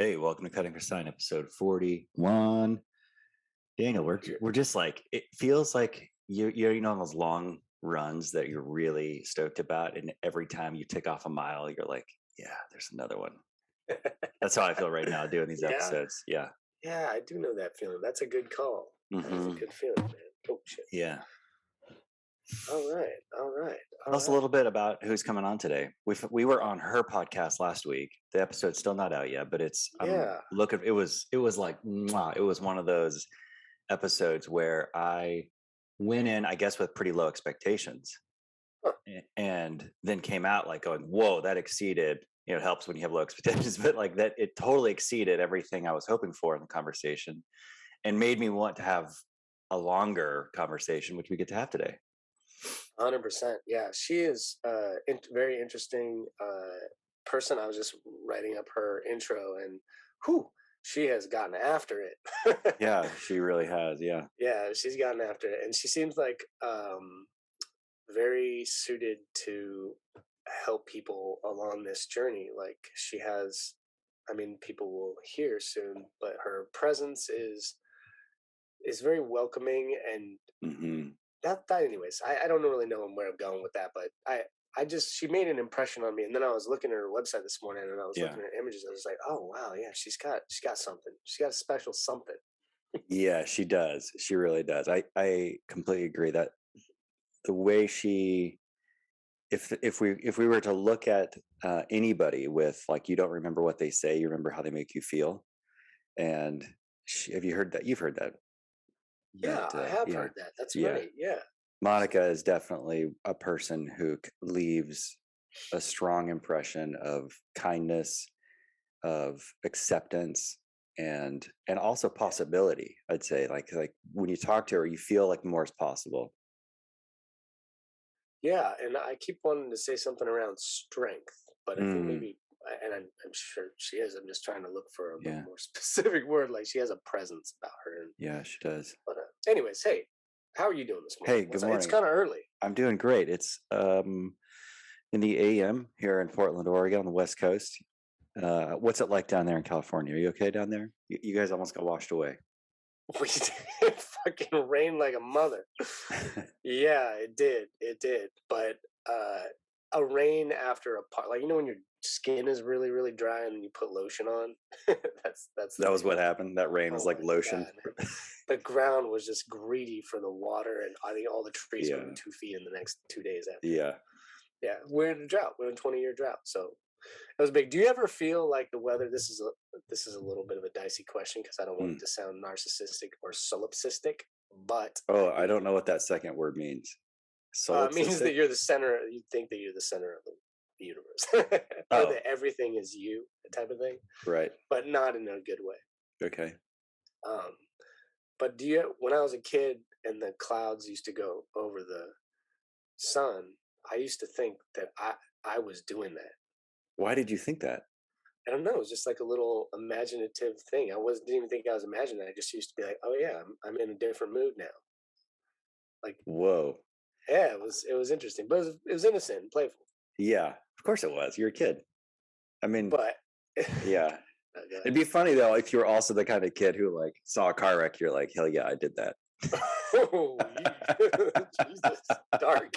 Hey, welcome to Cutting for Sign, episode 41. Daniel, we're just like, it feels like you're on those long runs that you're really stoked about, and every time you tick off a mile, you're like, yeah, there's another one. That's how I feel right now doing these Yeah. episodes. Yeah. Yeah, I do know that feeling. That's a good call. That is a Hmm. good feeling, man. Oh shit. Yeah. All right. All right. All Tell us a right. little bit about who's coming on today. We were on her podcast last week. The episode's still not out yet, but it's Yeah. looking. It was like mwah, it was one of those episodes where I went in, I guess, with pretty low expectations, Huh. and then came out like going, "Whoa, that exceeded." You know, it helps when you have low expectations, but like that, it totally exceeded everything I was hoping for in the conversation, and made me want to have a longer conversation, which we get to have today. 100%. Yeah, she is very interesting person. I was just writing up her intro, and whew, she has gotten after it. Yeah, she really has. Yeah. Yeah, she's gotten after it, and she seems like very suited to help people along this journey. Like she has, I mean, people will hear soon, but her presence is very welcoming, and Hmm. that anyways, I don't really know where I'm going with that, but I just, she made an impression on me, and then I was looking at her website this morning, and I was Yeah. looking at images, and I was like, oh wow, yeah, she's got something, she's got a special something. Yeah, she does. She really does. I completely agree that the way she, if we were to look at anybody with like, you don't remember what they say, you remember how they make you feel. And have you heard that? You've heard that. Yeah, I have Yeah, heard that. That's yeah. right. Yeah. Monica is definitely a person who leaves a strong impression of kindness, of acceptance, and also possibility. I'd say like when you talk to her, you feel like more is possible. Yeah, and I keep wanting to say something around strength, but I think Mm, maybe, and I'm sure she is. I'm just trying to look for a yeah, more specific word. Like she has a presence about her. And yeah, she does. but anyways, hey, how are you doing this morning? Hey, good What's it's morning. kind of early. I'm doing great. It's in the AM here in Portland, Oregon, on the West Coast. What's it like down there in California? Are you okay down there? You guys almost got washed away. We did fucking rain like a mother. Yeah, it did. It did. But a rain after a part, like when your skin is really really dry and you put lotion on. That's the That was rain. what happened. That rain was Oh like my lotion. god. The ground was just greedy for the water, and I think all the trees grew Yeah, 2 feet in the next 2 days after that. yeah. Yeah, we're in a drought. We're in 20-year drought, so it was big. Do you ever feel like the weather? This is a little bit of a dicey question because I don't want Hmm. it to sound narcissistic or solipsistic, but Oh, I I don't do. know what that second word means. It means Solipsistic. that you're the center. You think that you're the center of the universe, or Oh, that everything is you, type of thing, right. but not in a good way. Okay. Um, but do you? When I was a kid and the clouds used to go over the sun, I used to think that I was doing that. Why did you think that? I don't know. It was just like a little imaginative thing. Didn't even think I was imagining. I just used to be like, oh yeah, I'm in a different mood now. Like, Whoa. yeah, it was interesting, but it was innocent and playful. Yeah, of course it was. You're a kid. I mean, But yeah. okay. It'd be funny though if you're also the kind of kid who like saw a car wreck. You're like, hell yeah, I did that. Oh, Jesus, dark.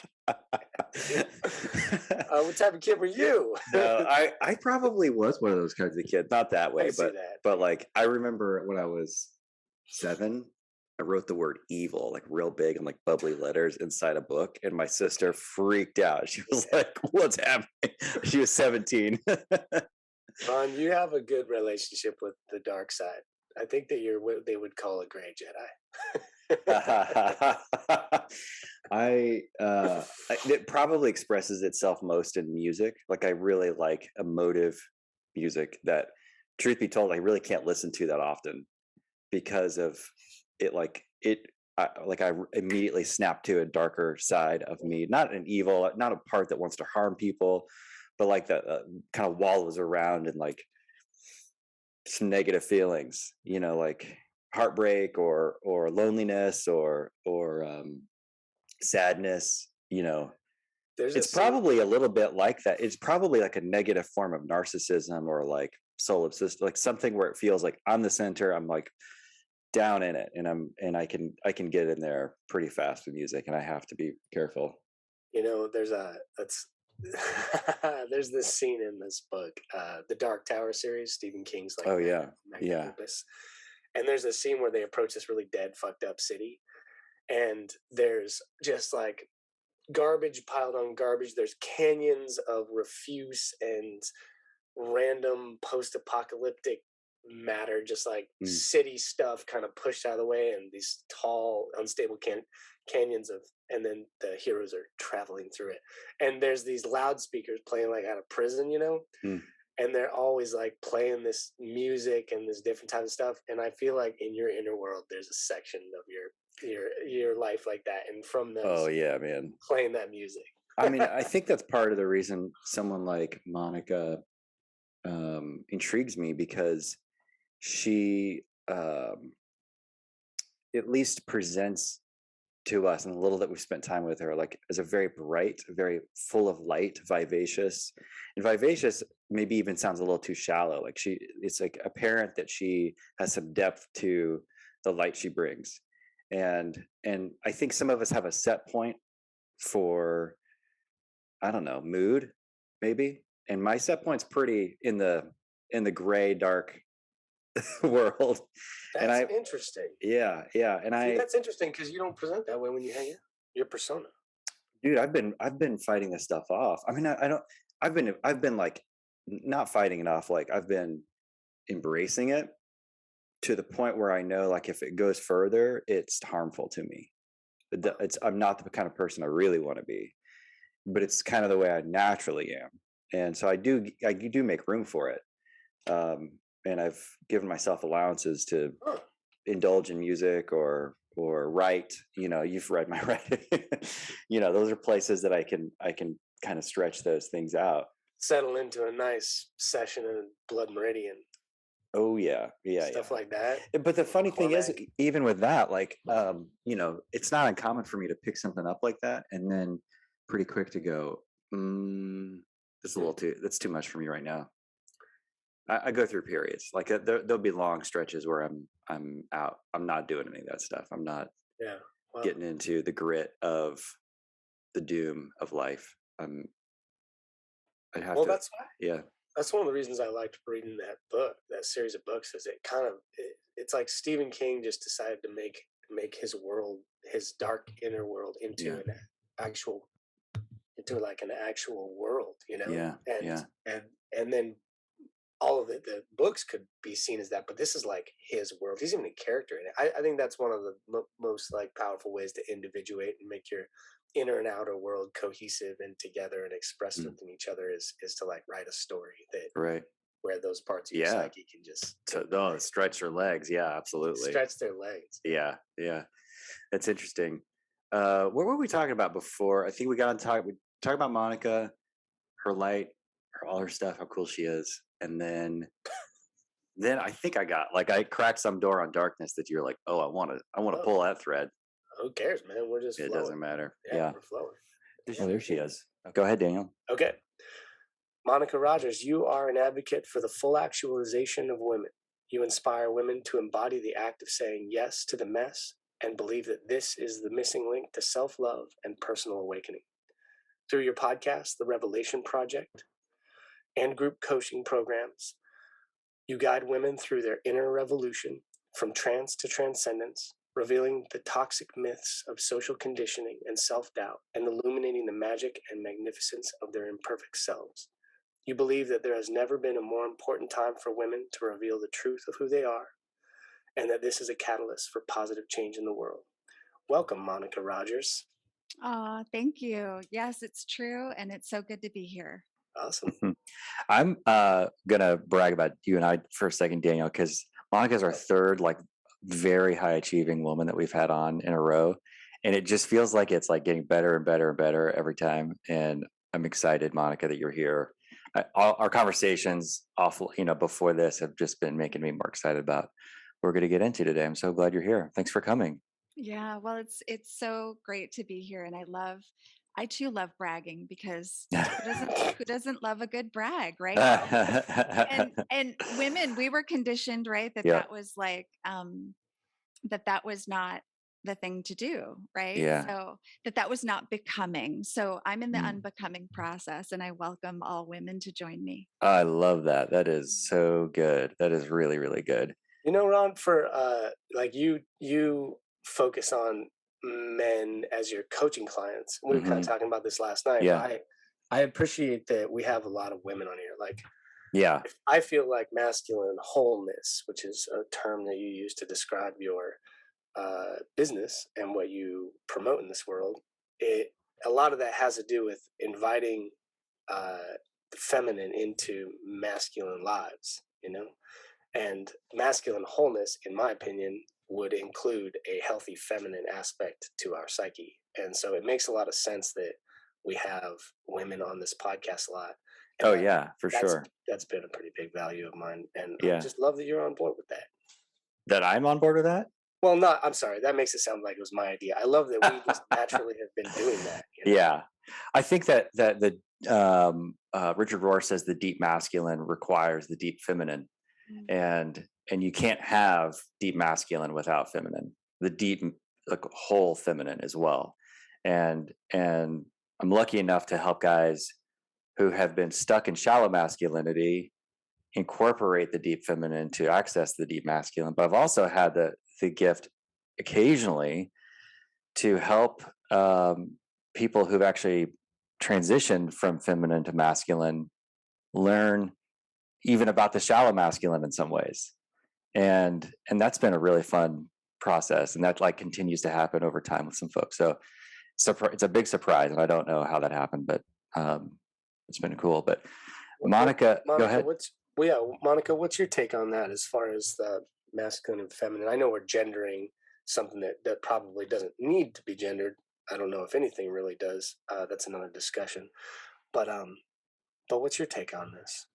What type of kid were you? No, I probably was one of those kinds of kids. Not that I way, can see that. but like I remember when I was 7, I wrote the word evil like real big in like bubbly letters inside a book, and my sister freaked out. She was like, "What's happening?" She was 17. Ron, you have a good relationship with the dark side. I think that you're what they would call a gray Jedi. It probably expresses itself most in music. Like I really like emotive music that, truth be told, I really can't listen to that often because of it. I immediately snap to a darker side of me, not an evil, not a part that wants to harm people, but like that kind of wallows around and like some negative feelings, like heartbreak or loneliness or sadness. There's a It's scene. probably a little bit like that. It's probably like a negative form of narcissism or like solipsist, like something where it feels like I'm the center. I'm like down in it, and I can get in there pretty fast with music, and I have to be careful. There's that's there's this scene in this book, the Dark Tower series, Stephen King's like Oh yeah, magnum yeah. opus. And there's a scene where they approach this really dead, fucked up city, and there's just like garbage piled on garbage. There's canyons of refuse and random post-apocalyptic matter, just like Mm. city stuff kind of pushed out of the way, and these tall unstable canyons of, and then the heroes are traveling through it, and there's these loudspeakers playing like out of prison, Mm. and they're always like playing this music and this different type of stuff. And I feel like in your inner world there's a section of your life like that, and from Oh those yeah, man. playing that music. I mean, I think that's part of the reason someone like Monica intrigues me, because she at least presents to us, and the little that we've spent time with her, like as a very bright, very full of light, vivacious. And vivacious maybe even sounds a little too shallow. Like it's like apparent that she has some depth to the light she brings. And I think some of us have a set point for, I don't know, mood, maybe. And my set point's pretty in the gray, dark world. And That's interesting. yeah. And See, that's interesting because you don't present that way when you hang out. Your persona. dude, I've been fighting this stuff off. I mean, I don't, I've been like not fighting it off. Like I've been embracing it to the point where I know, like, if it goes further, it's harmful to me. I'm not the kind of person I really want to be, but it's kind of the way I naturally am. And so I do make room for it. And I've given myself allowances to Huh. indulge in music or write. You've read my writing. Those are places that I can kind of stretch those things out. Settle into a nice session in Blood Meridian. Oh yeah, Stuff like that. But the funny thing is, Cormac. even with that, like, it's not uncommon for me to pick something up like that and then pretty quick to go, that's a little too, that's too much for me right now. I go through periods, like there'll be long stretches where I'm out. I'm not doing any of that stuff. I'm not Yeah. Wow. getting into the grit of the doom of life. I'd have to. That's why. Yeah. That's one of the reasons I liked reading that book, that series of books, is it kind of it's like Stephen King just decided to make his world, his dark inner world, into Yeah. an actual, into like an actual world, Yeah. and Yeah. and then all of it, the books could be seen as that, but this is like his world. He's even a character in it. I think that's one of the most like powerful ways to individuate and make your inner and outer world cohesive and together and expressed Mm. within each other is to like write a story that Right. where those parts of your Yeah. psyche can just So stretch your legs. Yeah, absolutely. stretch their legs. Yeah. That's interesting. What were we talking about before? I think we we talked about Monica, her light, all her stuff, how cool she is. And then I think I cracked some door on darkness that you're like, oh, I want to pull that thread. Who cares, man? We're just It flowing. doesn't matter. Yeah, Yeah. we're flowing. Oh, there she is. Go ahead, Daniel. Okay. Monica Rogers, you are an advocate for the full actualization of women. You inspire women to embody the act of saying yes to the mess and believe that this is the missing link to self-love and personal awakening. Through your podcast, The Revelation Project, and group coaching programs, you guide women through their inner revolution from trance to transcendence, revealing the toxic myths of social conditioning and self-doubt and illuminating the magic and magnificence of their imperfect selves. You believe that there has never been a more important time for women to reveal the truth of who they are, and that this is a catalyst for positive change in the world. Welcome, Monica Rogers. Thank you. Yes, it's true. And it's so good to be here. Awesome. I'm gonna brag about you and I for a second, Daniel, because Monica's our third like very high achieving woman that we've had on in a row, and it just feels like it's like getting better and better and better every time. And I'm excited, Monica, that you're here. Our conversations before this have just been making me more excited about what we're going to get into today. I'm so glad you're here. Thanks for coming. Yeah, well, it's so great to be here, and I love I too love bragging because who doesn't love a good brag, right? And women, we were conditioned, right, that Yeah. that was like that was not the thing to do, right? Yeah. So that was not becoming. So I'm in the Mm. unbecoming process, and I welcome all women to join me. I love that. That is so good. That is really, really good. You know, Ron, for like you focus on men as your coaching clients. We were kind of Hmm. talking about this last night, but Yeah. I appreciate that we have a lot of women on here. Like, Yeah. I feel like masculine wholeness, which is a term that you use to describe your business and what you promote in this world, it a lot of that has to do with inviting the feminine into masculine lives, you know? And masculine wholeness, in my opinion, would include a healthy feminine aspect to our psyche. And so it makes a lot of sense that we have women on this podcast a lot. And Oh yeah, for that's sure. that's been a pretty big value of mine. And I Yeah. just love that you're on board with that. That I'm on board with that? Well, not, I'm sorry, that makes it sound like it was my idea. I love that we just naturally have been doing that. You know? Yeah. I think that the Richard Rohr says the deep masculine requires the deep feminine. Mm. And you can't have deep masculine without feminine, the deep, like, whole feminine as well. And I'm lucky enough to help guys who have been stuck in shallow masculinity incorporate the deep feminine to access the deep masculine. But I've also had the gift occasionally to help people who've actually transitioned from feminine to masculine learn even about the shallow masculine in some ways. And that's been a really fun process, and that like continues to happen over time with some folks. So it's a big surprise, and I don't know how that happened, but it's been cool. But Monica, go Monica, ahead. Monica, what's your take on that as far as the masculine and feminine? I know we're gendering something that probably doesn't need to be gendered. I don't know if anything really does. That's another discussion. But what's your take on this?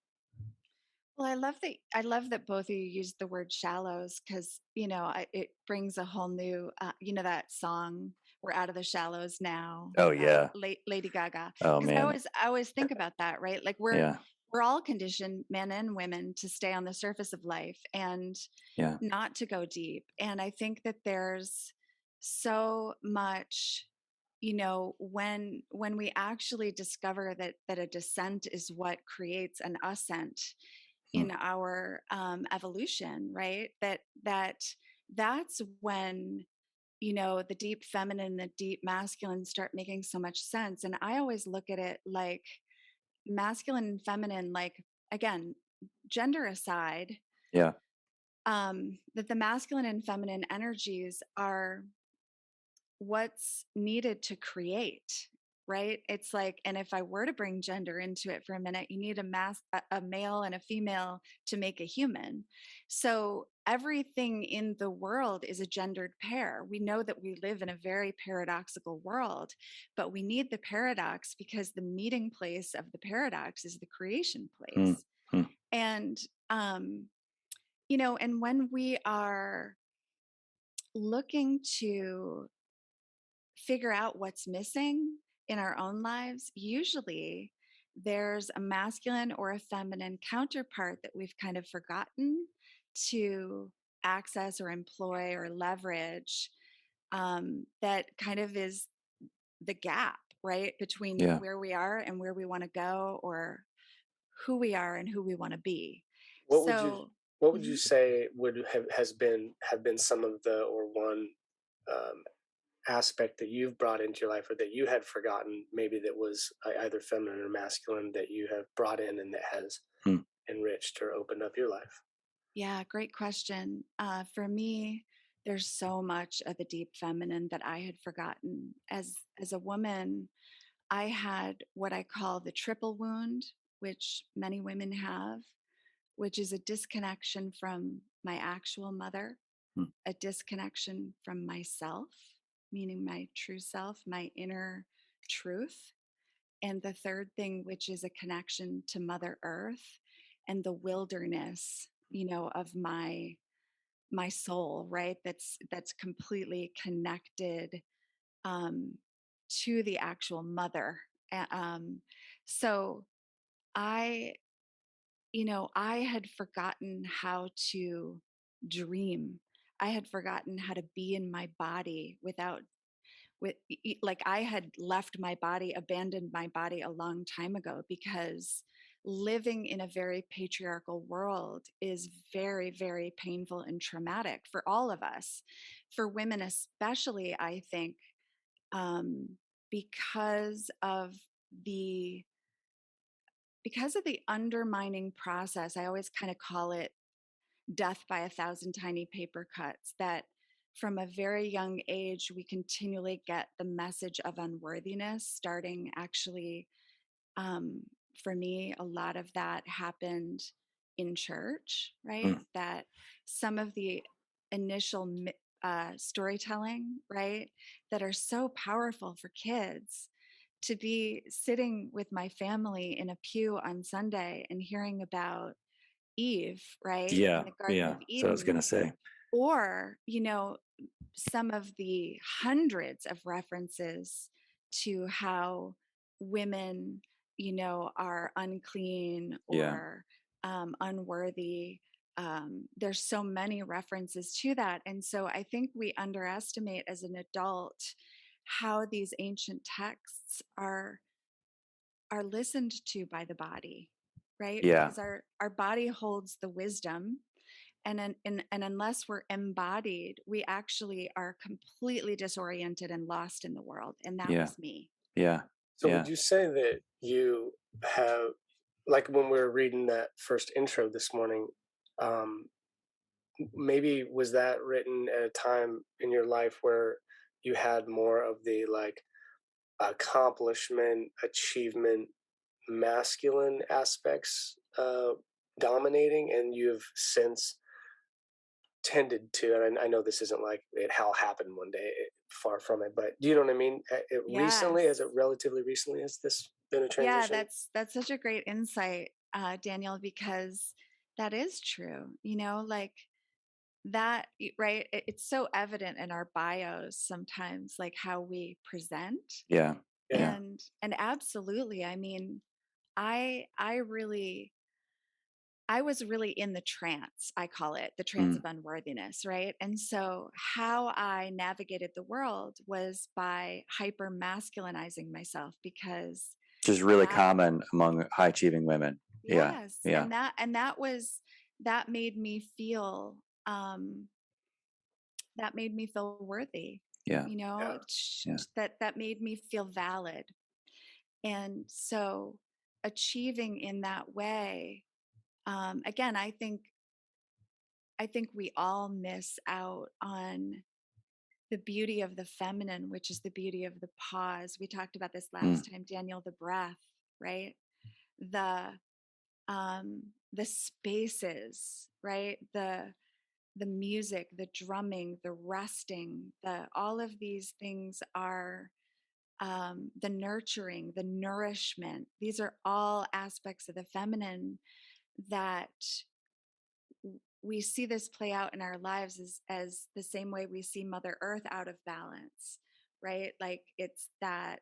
Well, I love that both of you used the word shallows because it brings a whole new that song "We're Out of the Shallows Now," Oh yeah. Lady Gaga. Oh Because I man. always I always think about that, right? Like Yeah. we're all conditioned, men and women, to stay on the surface of life and Yeah. not to go deep. And I think that there's so much, when we actually discover that a descent is what creates an ascent Mm. in our evolution, right? That's when the deep feminine, the deep masculine start making so much sense. And I always look at it like masculine and feminine, like, again, gender aside, Yeah. that the masculine and feminine energies are what's needed to create, right? It's like, and if I were to bring gender into it for a minute, you need a male and a female to make a human. So everything in the world is a gendered pair. We know that we live in a very paradoxical world, but we need the paradox because the meeting place of the paradox is the creation Mm. place. Mm. And and when we are looking to figure out what's missing in our own lives, usually there's a masculine or a feminine counterpart that we've kind of forgotten to access or employ or leverage, that kind of is the gap, right, between Yeah. where we are and where we want to go, or who we are and who we want to be. What would you So, what would you mhm. say would have been some of the, or one um, aspect that you've brought into your life, or that you had forgotten, maybe that was either feminine or masculine, that you have brought in and that has Mm. enriched or opened up your life? Yeah, great question. For me, there's so much of the deep feminine that I had forgotten. As a woman, I had what I call the triple wound, which many women have, which is a disconnection from my actual mother, Mm. a disconnection from myself, meaning my true self, my inner truth. And the third thing, which is a connection to Mother Earth and the wilderness, of my soul, right? That's completely connected, um, to the actual mother. So I, I had forgotten how to dream. I had forgotten how to be in my body without like I had left my body, abandoned my body a long time ago, because living in a very patriarchal world is very, very painful and traumatic for all of us. For women especially, I think, um, because of the undermining process. I always kind of call it death by a thousand tiny paper cuts, that from a very young age we continually get the message of unworthiness, starting actually, um, for me, a lot of that happened in church, right? Mm. That some of the initial storytelling, right, that are so powerful for kids, to be sitting with my family in a pew on Sunday and hearing about Eve, right, in Yeah, the Garden yeah. of So I was Eden, gonna say, or, some of the hundreds of references to how women, are unclean yeah, or unworthy. There's so many references to that. And so I think we underestimate as an adult how these ancient texts are listened to by the body, right? yeah, Because our body holds the wisdom, and unless we're embodied, we actually are completely disoriented and lost in the world. And that yeah, was me. yeah, So yeah. would you say that you have, like when we were reading that first intro this morning, um, maybe was that written at a time in your life where you had more of the like accomplishment, achievement, masculine aspects dominating, and you've since tended to, and I know this isn't like it how happened one day, far from it, but do you know what I mean? Recently, Yes. as it relatively recently, has this been a Yeah, transition? that's such a great insight, Daniel, because that is true. Like that, right? It's so evident in our bios sometimes, like how we present. Yeah, Yeah. yeah. And absolutely. I mean, I really, I was really in the trance, I call it the trance Mm. of unworthiness, right? And so, how I navigated the world was by hyper masculinizing myself, because Which is really that, common among high achieving women. Yeah, yes, yeah, that made me feel, um, worthy, yeah, Yeah. yeah. that made me feel valid. And so, achieving in that way, again, I think we all miss out on the beauty of the feminine, which is the beauty of the pause. We talked about this Mm. last time, Daniel, the breath, right? The the spaces, right? The music, the drumming, the resting, the all of these things are, the nurturing, the nourishment. These are all aspects of the feminine that we see this play out in our lives as the same way we see Mother Earth out of balance, right? Like it's that,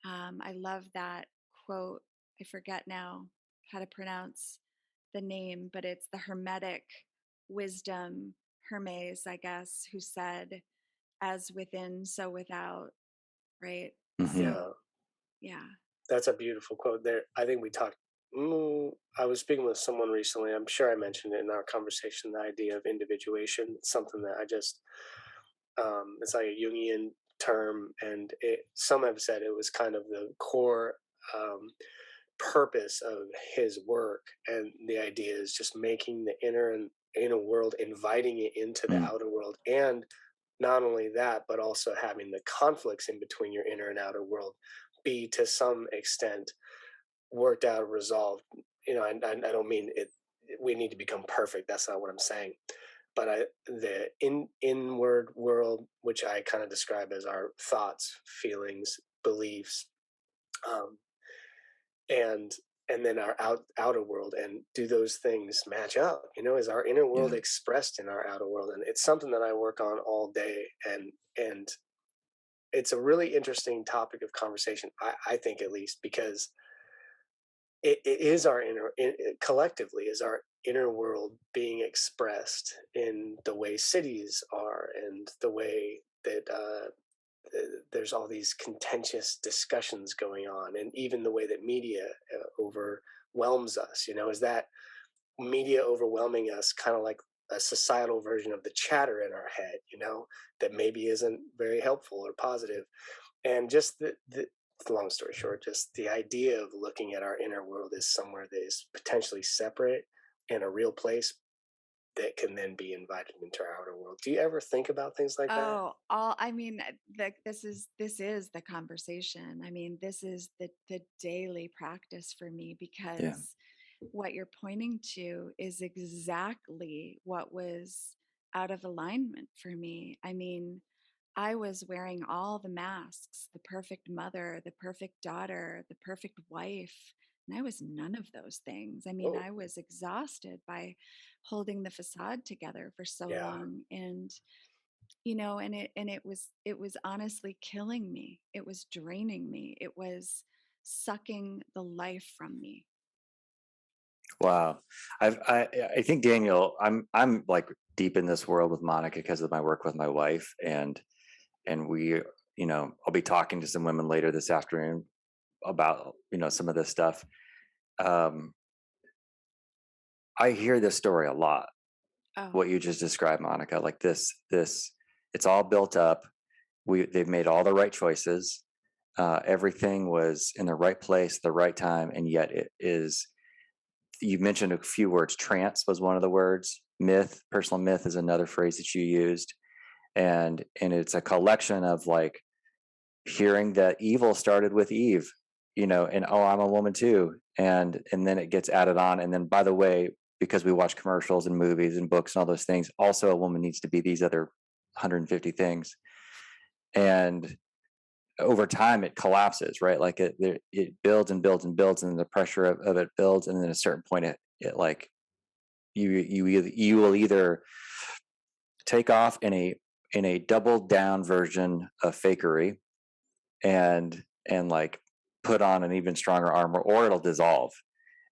I love that quote. I forget now how to pronounce the name, but it's the Hermetic wisdom, Hermes, I guess, who said, as within, so without, right? Hmm. So, Yeah. yeah. That's a beautiful quote there. I think we talked. I was speaking with someone recently. I'm sure I mentioned it in our conversation. The idea of individuation. It's something that I just. It's like a Jungian term, and some have said it was kind of the core um, purpose of his work. And the idea is just making the inner world, inviting it into the Mm. outer world, and not only that, but also having the conflicts in between your inner and outer world be to some extent worked out, resolved. I don't mean it. We need to become perfect. That's not what I'm saying. But the inward world, which I kind of describe as our thoughts, feelings, beliefs, um, and and then our outer world, and do those things match up? Is our inner world Yeah, expressed in our outer world? And it's something that I work on all day, and it's a really interesting topic of conversation. I think, at least, because it is our collectively is our inner world being expressed in the way cities are, and the way that there's all these contentious discussions going on, and even the way that media overwhelms us. Is that media overwhelming us kind of like a societal version of the chatter in our head, that maybe isn't very helpful or positive. And just the long story short, just the idea of looking at our inner world as somewhere that is potentially separate and a real place that can then be invited into our outer world. Do you ever think about things like that? Oh, all I mean, this is the conversation. I mean, this is the daily practice for me, Yeah. because what you're pointing to is exactly what was out of alignment for me. I mean, I was wearing all the masks, the perfect mother, the perfect daughter, the perfect wife, and I was none of those things. I mean, Oh, I was exhausted by holding the facade together for so yeah. long, and it was honestly killing me. It was draining me. It was sucking the life from me. Wow. I think, Daniel, I'm like deep in this world with Monica because of my work with my wife, and we, I'll be talking to some women later this afternoon about, some of this stuff. Um, I hear this story a lot, Oh, what you just described, Monica, like this, it's all built up. They've made all the right choices. Everything was in the right place, the right time, and yet it is. You mentioned a few words. Trance was one of the words. Myth, personal myth, is another phrase that you used, and it's a collection of like hearing that evil started with Eve, and oh, I'm a woman too, and then it gets added on, and then by the way, because we watch commercials and movies and books and all those things, also a woman needs to be these other 150 things, and over time it collapses, right? Like it builds and builds and builds, and the pressure of it builds, and then at a certain point it like you will either take off in a double down version of fakery and like put on an even stronger armor, or it'll dissolve.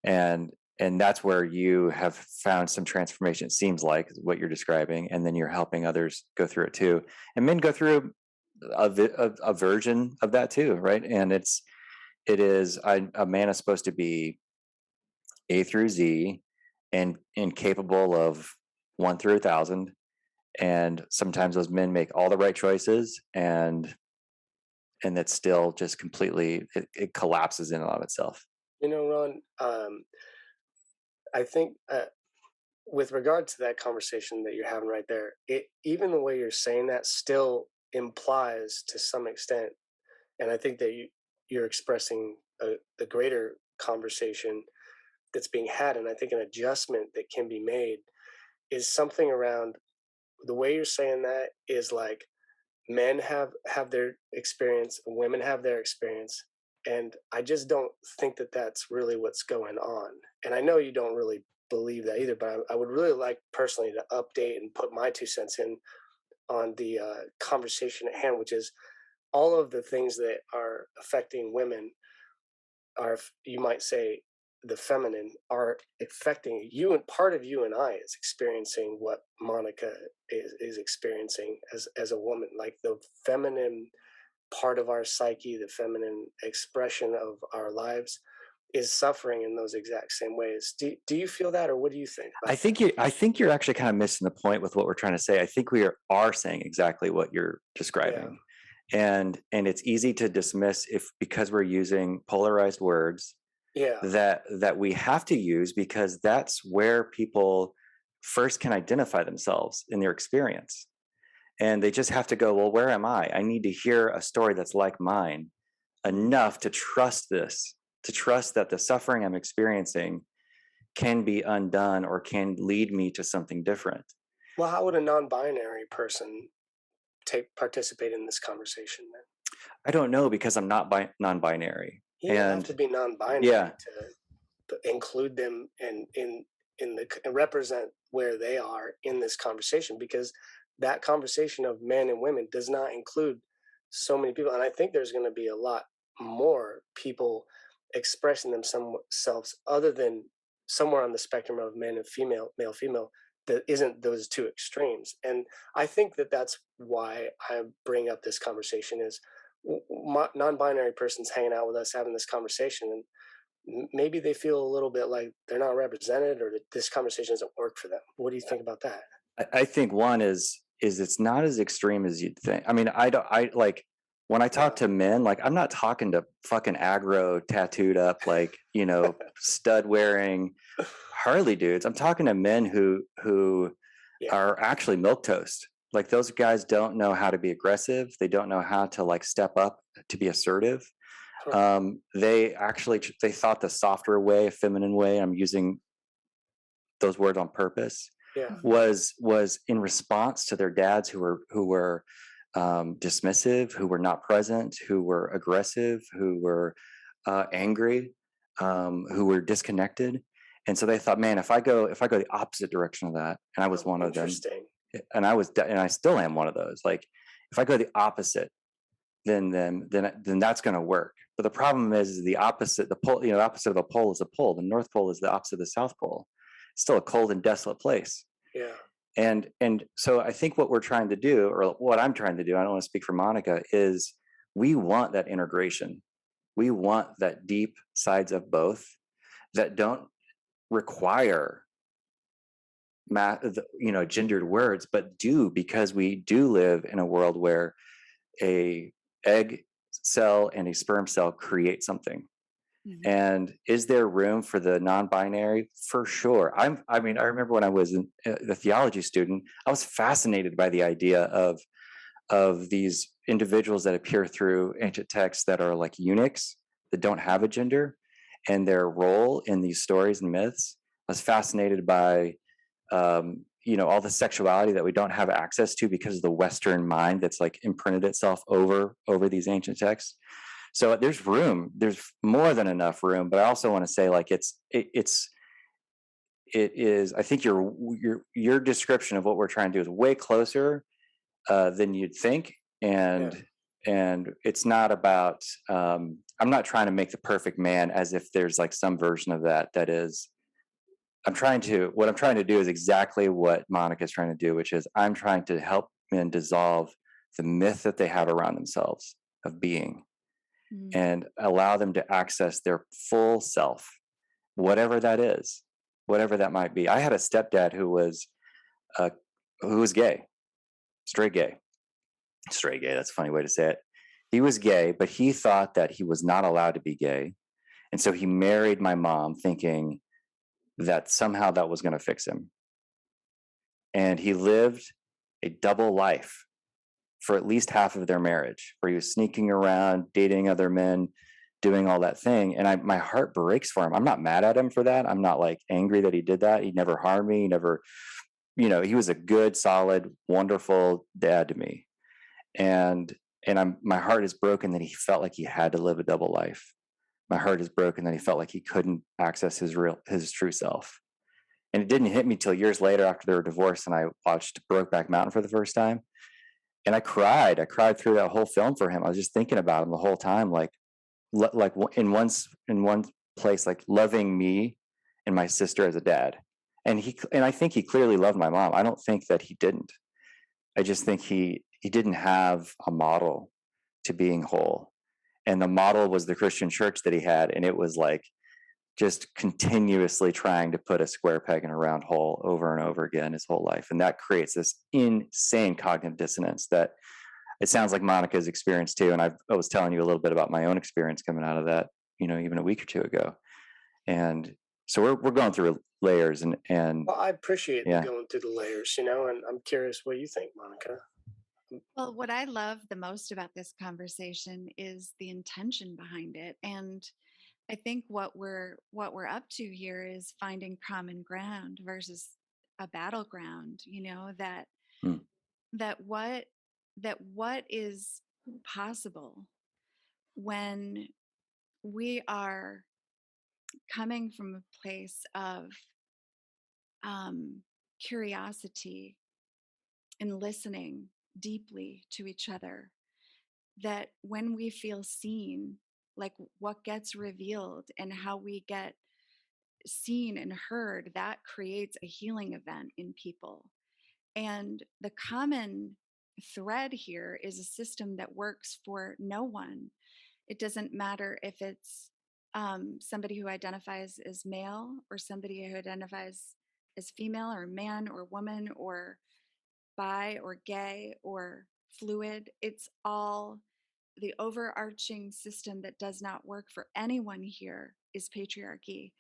And that's where you have found some transformation, it seems like, is what you're describing, and then you're helping others go through it too, and men go through a version of that too, right? And a man is supposed to be A through Z, and incapable of 1 through 1,000, and sometimes those men make all the right choices, and that's still just completely, it collapses in and of itself. Ron, I think with regard to that conversation that you're having right there, even the way you're saying that still implies to some extent, and I think that you're expressing a greater conversation that's being had, and I think an adjustment that can be made is something around the way you're saying that is like men have their experience, women have their experience, and I just don't think that that's really what's going on. And I know you don't really believe that either, but I would really like personally to update and put my 2 cents in on the conversation at hand, which is all of the things that are affecting women are, you might say, the feminine, are affecting you, and part of you and I is experiencing what Monica is experiencing as a woman. Like the feminine part of our psyche, the feminine expression of our lives is suffering in those exact same ways. Do you feel that, or what do you think I about that? think you're actually kind of missing the point with what we're trying to say. I think we are saying exactly what you're Yeah. describing, and it's easy to dismiss, if because we're using polarized words Yeah. that we have to use, because that's where people first can identify themselves in their experience, and they just have to go, well, where am I need to hear a story that's like mine enough to trust this, to trust that the suffering I'm experiencing can be undone or can lead me to something different. Well, how would a non-binary person participate in this conversation then? I don't know, because I'm not non-binary. You don't have to And be non-binary yeah, to include them and in the and represent where they are in this conversation, because that conversation of men and women does not include so many people, and I think there's going to be a lot more people expressing themselves other than somewhere on the spectrum of men and female, male, female, that isn't those two extremes. And I think that that's why I bring up this conversation is non-binary persons hanging out with us having this conversation, and maybe they feel a little bit like they're not represented or that this conversation doesn't work for them. What do you think about that? I think one is it's not as extreme as you'd think. I mean, I like when I talk Yeah. to men, like I'm not talking to fucking aggro tattooed up, like, you know, stud wearing Harley dudes. I'm talking to men who Yeah. are actually milk toast. Like those guys don't know how to be aggressive. They don't know how to like step up to be assertive. Huh. They actually they thought the softer way, a feminine way. I'm using those words on purpose. Yeah. Was in response to their dads who were dismissive, who were not present, who were aggressive, who were angry, who were disconnected. And so they thought, man, if I go the opposite direction of that, and I was Oh, one of them, interesting. and and I still am one of those. Like if I go the opposite, then that's going to work. But the problem is the opposite. The pole, you know, the opposite of a pole is a pole. The North Pole is the opposite of the South Pole. It's still a cold and desolate place. Yeah. And so I think what we're trying to do, or what I'm trying to do, I don't want to speak for Monica, is we want that integration. We want that deep sides of both that don't require gendered words, but do, because we do live in a world where a egg cell and a sperm cell create something. Mhm. And is there room for the non-binary? For sure. I mean, I remember when I was a theology student, I was fascinated by the idea of these individuals that appear through ancient texts that are like eunuchs that don't have a gender, and their role in these stories and myths. I was fascinated by all the sexuality that we don't have access to because of the Western mind that's like imprinted itself over these ancient texts. So there's more than enough room. But I also want to say, like, it is, I think your description of what we're trying to do is way closer than you'd think. Yeah. And it's not about I'm not trying to make the perfect man as if there's like some version of that is. What I'm trying to do is exactly what Monica is trying to do, which is I'm trying to help men dissolve the myth that they have around themselves of being, Mm. and allow them to access their full self, whatever that is, whatever that might be. I had a stepdad uh, who was gay, straight gay, straight gay. That's a funny way to say it. He was gay, but he thought that he was not allowed to be gay, and so he married my mom, thinking that somehow that was going to fix him. And he lived a double life for at least half of their marriage, where he was sneaking around, dating other men, doing all that thing. And my heart breaks for him. I'm not mad at him for that. I'm not like angry that he did that. He never harmed me. He never, he was a good, solid, wonderful dad to me. And my heart is broken that he felt like he had to live a double life. My heart is broken that he felt like he couldn't access his true self. And it didn't hit me till years later after they were divorced, and I watched Brokeback Mountain for the first time. And I cried. I cried through that whole film for him. I was just thinking about him the whole time, like in one place, like loving me and my sister as a dad. And I think he clearly loved my mom. I don't think that he didn't. I just think he didn't have a model to being whole. And the model was the Christian church that he had, and it was like just continuously trying to put a square peg in a round hole over and over again his whole life. And that creates this insane cognitive dissonance that it sounds like Monica's experience too. And I was telling you a little bit about my own experience coming out of that, even a week or two ago. And so we're going through layers and Well, I appreciate yeah. going through the layers, and I'm curious what you think, Monica. Well, what I love the most about this conversation is the intention behind it. And I think what we're up to here is finding common ground versus a battleground, that Mm. that what that what is possible when we are coming from a place of curiosity and listening deeply to each other, that when we feel seen, like what gets revealed and how we get seen and heard, that creates a healing event in people. And the common thread here is a system that works for no one. It doesn't matter if it's somebody who identifies as male or somebody who identifies as female or man or woman or bi or gay or fluid. It's all the overarching system that does not work for anyone here is patriarchy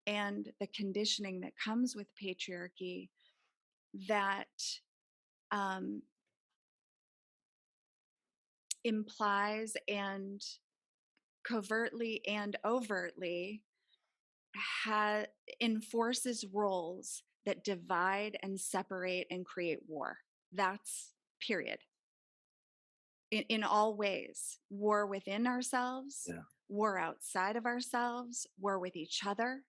and the conditioning that comes with patriarchy that um, implies and covertly and overtly ha- enforces roles that divide and separate and create war. That's period. In all ways, war within ourselves, Yeah. war outside of ourselves, war with each other.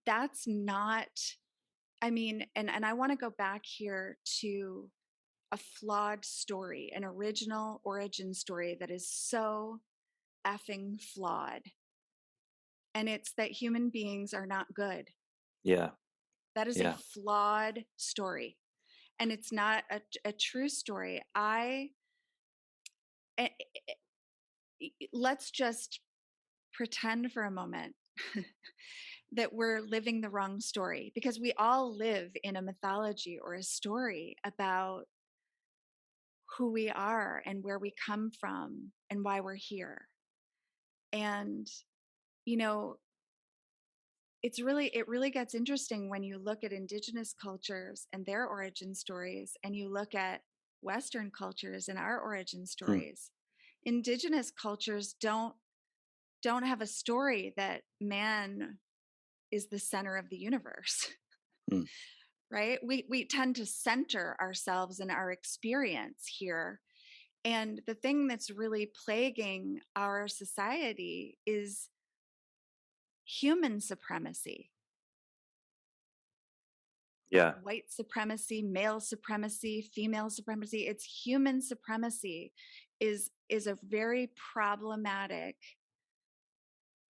That's not, I mean, and I want to go back here to a flawed story, an original origin story that is so effing flawed. And it's that human beings are not good. Yeah. That is a Yeah. flawed story. And it's not a true story. Eh, let's just pretend for a moment that we're living the wrong story because we all live in a mythology or a story about who we are and where we come from and why we're here. And, you know, it really gets interesting when you look at indigenous cultures and their origin stories and you look at Western cultures and our origin Hmm. stories. Indigenous cultures don't have a story that man is the center of the universe. Hmm. Right? We tend to center ourselves in our experience here. And the thing that's really plaguing our society is human supremacy, not Yeah. white supremacy, male supremacy, female supremacy. It's human supremacy is a very problematic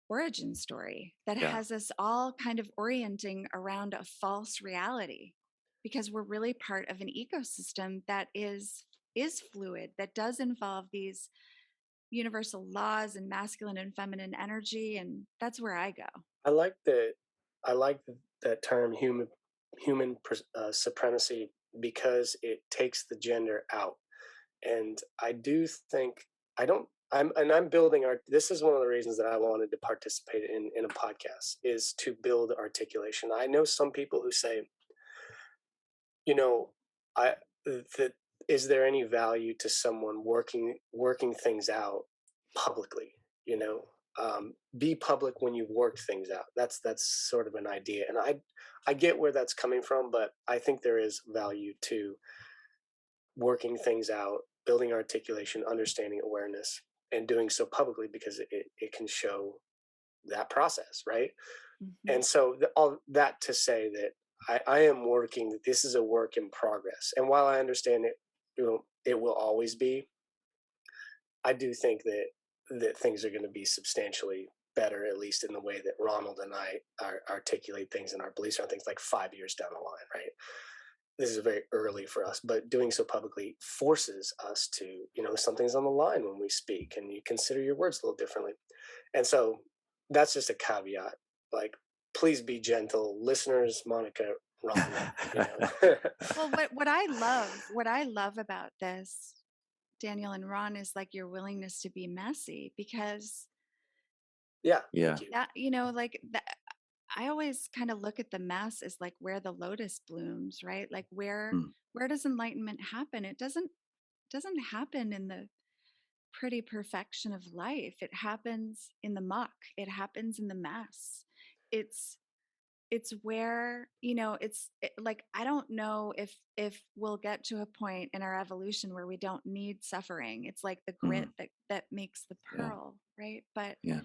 origin story that Yeah. has us all kind of orienting around a false reality because we're really part of an ecosystem that is fluid, that does involve these universal laws and masculine and feminine energy, and that's where I go. I like that. I like that term supremacy because it takes the gender out, and I do think I don't. I'm building art. This is one of the reasons that I wanted to participate in a podcast is to build articulation. I know some people who say, you know, I that is there any value to someone working things out publicly? You know, be public when you've worked things out. That's sort of an idea, and I get where that's coming from, but I think there is value to working things out, building articulation, understanding awareness, and doing so publicly because it can show that process, right? Mm-hmm. And so all that to say that I am working. This is a work in progress, and while I understand it, it will always be. I do think that things are going to be substantially better, at least in the way that Ronald and I articulate things and our beliefs on things like 5 years down the line, right? This is very early for us, but doing so publicly forces us to, something's on the line when we speak, and you consider your words a little differently. And so that's just a caveat. Like, please be gentle, listeners. Monica, Ron. Well, what I love about this, Daniel and Ron, is like your willingness to be messy because Yeah, Yeah. thank you. that, like that, I always kind of look at the mess as like where the lotus blooms, right? Like Hmm. where does enlightenment happen? It doesn't happen in the pretty perfection of life. It happens in the muck. It happens in the mess. It's it's where, like I don't know if we'll get to a point in our evolution where we don't need suffering. It's like the Hmm. grit that makes the Yeah. pearl, right? But Yeah.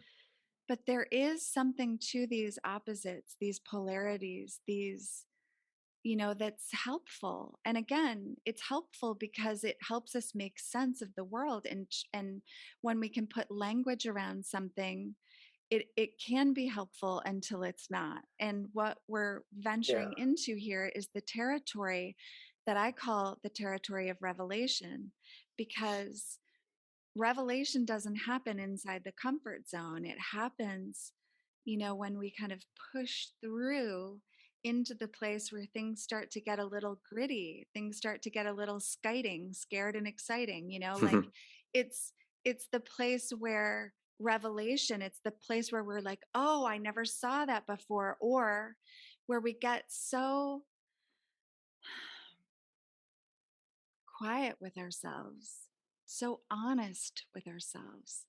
there is something to these opposites, these polarities, these that's helpful. And again, it's helpful because it helps us make sense of the world. And when we can put language around something, it can be helpful until it's not. And what we're Yeah. venturing into here is the territory that I call the territory of revelation, because revelation doesn't happen inside the comfort zone. It happens, when we kind of push through into the place where things start to get a little gritty, things start to get a little scared and exciting, like it's it's the place where revelation, it's the place where we're like, oh, I never saw that before, or where we get so quiet with ourselves, so honest with ourselves,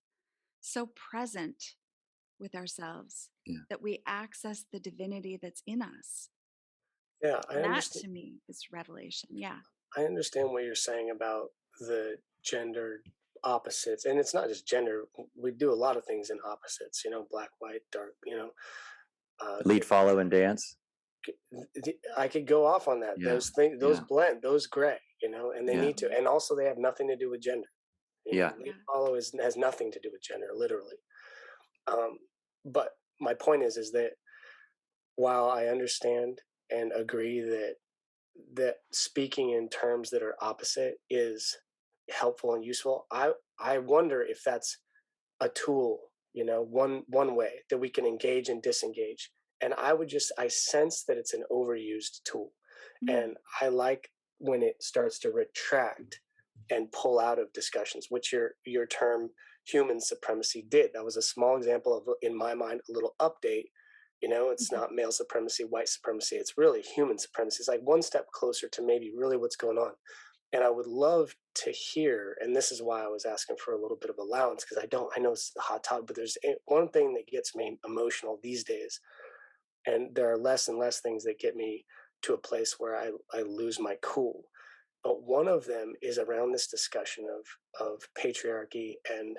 so present with ourselves, Yeah. that we access the divinity that's in us. Yeah, I That understand. to me is revelation. Yeah. I understand what you're saying about the gender opposites, and it's not just gender. We do a lot of things in opposites. Black, white, dark. Lead, follow, and dance. I could go off on that. Yeah. Those things, those Yeah. blend, those gray. And they Yeah. need to, and also they have nothing to do with gender. Yeah. Lead follow has nothing to do with gender, literally. But my point is that while I understand and agree that speaking in terms that are opposite is helpful and useful, I wonder if that's a tool, one way that we can engage and disengage. And I sense that it's an overused tool. And I like when it starts to retract and pull out of discussions, which your term human supremacy did. That was a small example of, in my mind, a little update. It's not male supremacy, white supremacy. It's really human supremacy. It's like one step closer to maybe really what's going on. And I would love to hear, and this is why I was asking for a little bit of allowance, because I know it's a hot topic, but there's one thing that gets me emotional these days. And there are less and less things that get me to a place where I lose my cool. But one of them is around this discussion of patriarchy and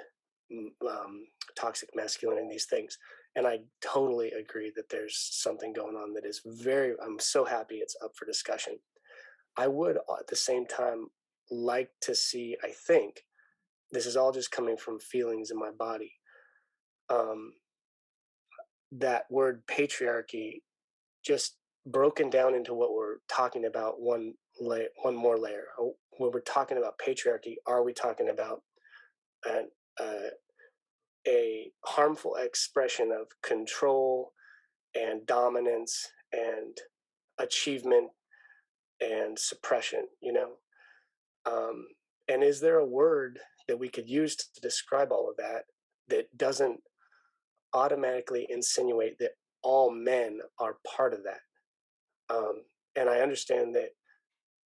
toxic masculinity and these things. And I totally agree that there's something going on that is I'm so happy it's up for discussion. I would at the same time like to see, I think, this is all just coming from feelings in my body, that word patriarchy just broken down into what we're talking about, one more layer. When we're talking about patriarchy, are we talking about an, a harmful expression of control and dominance and achievement and suppression, and is there a word that we could use to describe all of that that doesn't automatically insinuate that all men are part of that? And I understand that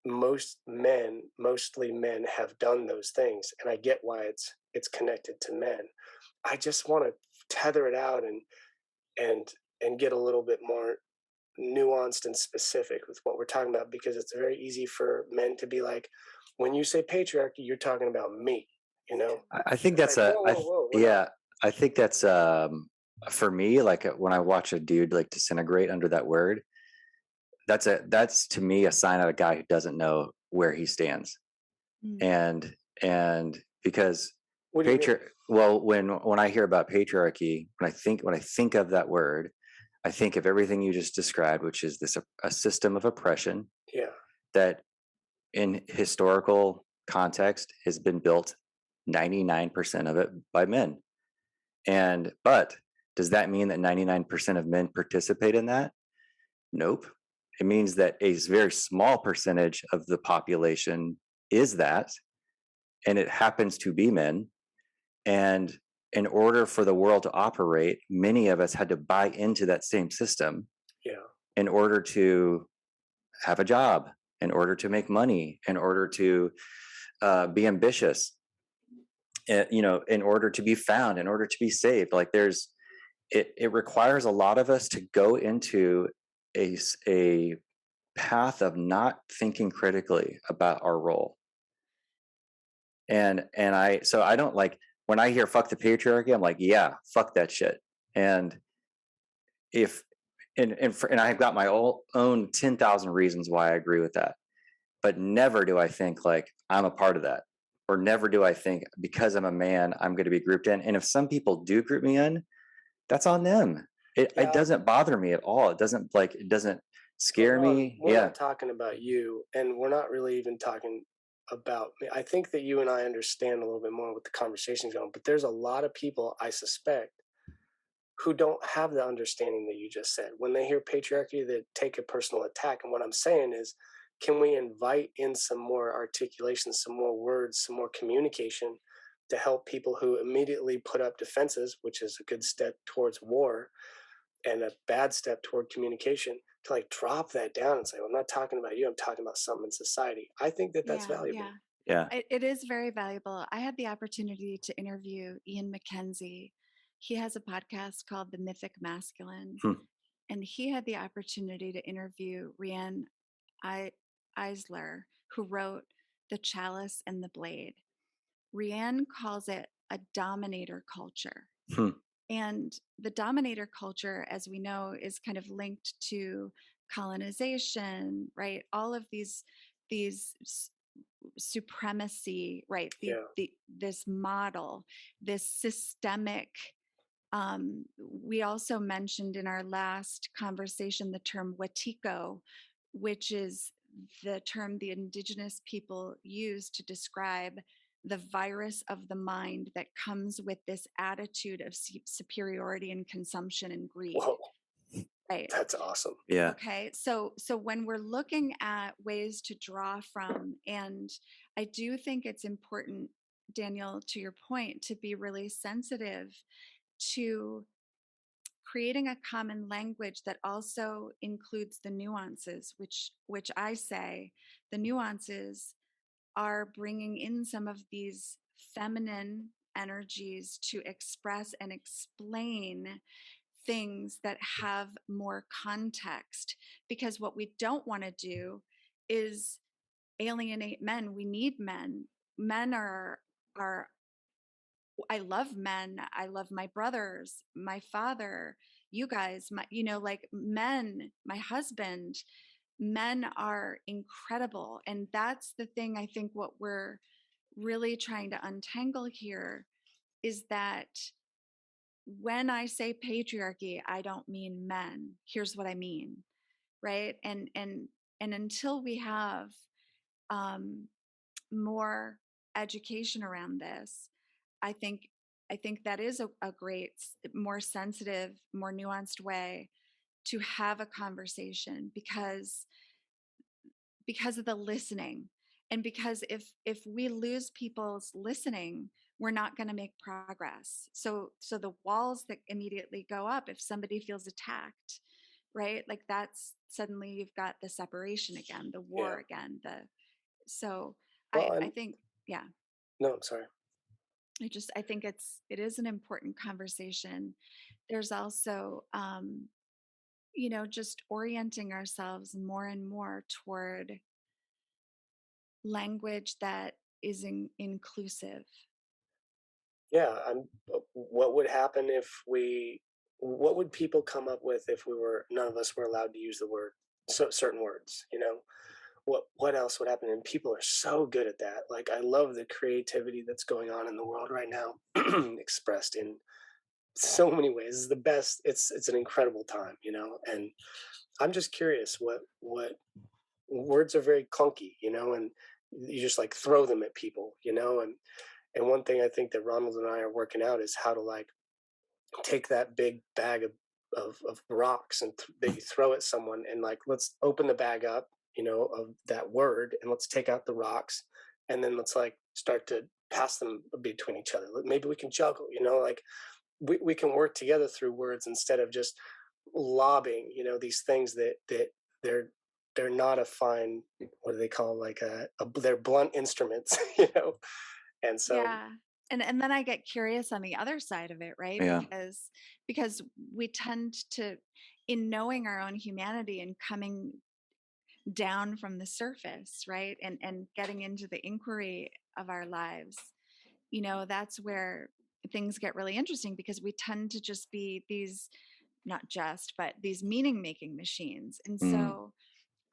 mostly men have done those things, and I get why it's connected to men. I just want to tether it out and get a little bit more nuanced and specific with what we're talking about, because it's very easy for men to be like, when you say patriarchy, you're talking about me, I think It's that's like, whoa, we're not. yeah. I think that's for me, like when I watch a dude like disintegrate under that word, that's to me a sign of a guy who doesn't know where he stands. Mm. And because What do you mean? well, when I hear about patriarchy, when I think of that word, I think of everything you just described, which is a system of oppression Yeah. that in historical context has been built 99% of it by men. But does that mean that 99% of men participate in that? Nope. It means that a very small percentage of the population is that, and it happens to be men. And in order for the world to operate, many of us had to buy into that same system. Yeah. In order to have a job, in order to make money, in order to be ambitious, in order to be found, in order to be saved. Like it requires a lot of us to go into a path of not thinking critically about our role. So I don't like, when I hear fuck the patriarchy, I'm like, yeah, fuck that shit. And if and I've got my own 10,000 reasons why I agree with that. But never do I think like I'm a part of that, or never do I think because I'm a man I'm going to be grouped in. And if some people do group me in, that's on them. It Yeah, doesn't bother me at all. It doesn't scare me. we're Yeah. not talking about you, and we're not really even talking about me. I think that you and I understand a little bit more what the conversation's going, but there's a lot of people I suspect who don't have the understanding that you just said. When they hear patriarchy, they take a personal attack. And what I'm saying is, can we invite in some more articulation, some more words, some more communication to help people who immediately put up defenses, which is a good step towards war and a bad step toward communication, to like drop that down and say, well, I'm not talking about you, I'm talking about something in society. I think that that's Yeah, valuable. yeah. Yeah. It is very valuable. I had the opportunity to interview Ian McKenzie. He has a podcast called The Mythic Masculine, Hmm. and he had the opportunity to interview Rianne Eisler, who wrote The Chalice and the Blade. Rianne calls it a dominator culture. Hmm. And the dominator culture, as we know, is kind of linked to colonization, right? All of these supremacy, right? Yeah. This model, this systemic. We also mentioned in our last conversation the term Watiko, which is the term the indigenous people use to describe the virus of the mind that comes with this attitude of superiority and consumption and greed. Whoa, Right. that's awesome. Yeah. Okay. So when we're looking at ways to draw from, and I do think it's important, Daniel, to your point, to be really sensitive to creating a common language that also includes the nuances, which I say the nuances are bringing in some of these feminine energies to express and explain things that have more context, because what we don't want to do is alienate men. We need men. Men are I love men. I love my brothers, my father, you guys, my, like men, my husband. Men are incredible. And that's the thing, I think what we're really trying to untangle here is that when I say patriarchy, I don't mean men. Here's what I mean, right? And until we have um, more education around this, I think that is a great, more sensitive, more nuanced way to have a conversation, because of the listening, and because if we lose people's listening, we're not going to make progress. So the walls that immediately go up if somebody feels attacked, right? Like that's suddenly you've got the separation again, the Yeah. war again, so Well, I and think, yeah, no, I'm sorry. I think it is an important conversation. There's also just orienting ourselves more and more toward language that is inclusive. Yeah, what would happen if what would people come up with if none of us were allowed to use the word, certain words, what else would happen? And people are so good at that. Like, I love the creativity that's going on in the world right now, expressed in so many ways. It's the best. It's an incredible time, and I'm just curious what words are very clunky, and you just like throw them at people, and one thing I think that Ronald and I are working out is how to like take that big bag of rocks and that you throw at someone, and like, let's open the bag up, of that word, and let's take out the rocks, and then let's like start to pass them between each other. Maybe we can juggle, like we can work together through words instead of just lobbing, these things that they're they're not a fine, what do they call, like they're blunt instruments, and so Yeah. And then I get curious on the other side of it, right? Yeah. Because we tend to, in knowing our own humanity and coming down from the surface, right? And getting into the inquiry of our lives, that's where things get really interesting, because we tend to just be not just, but these meaning making machines. And Mm, so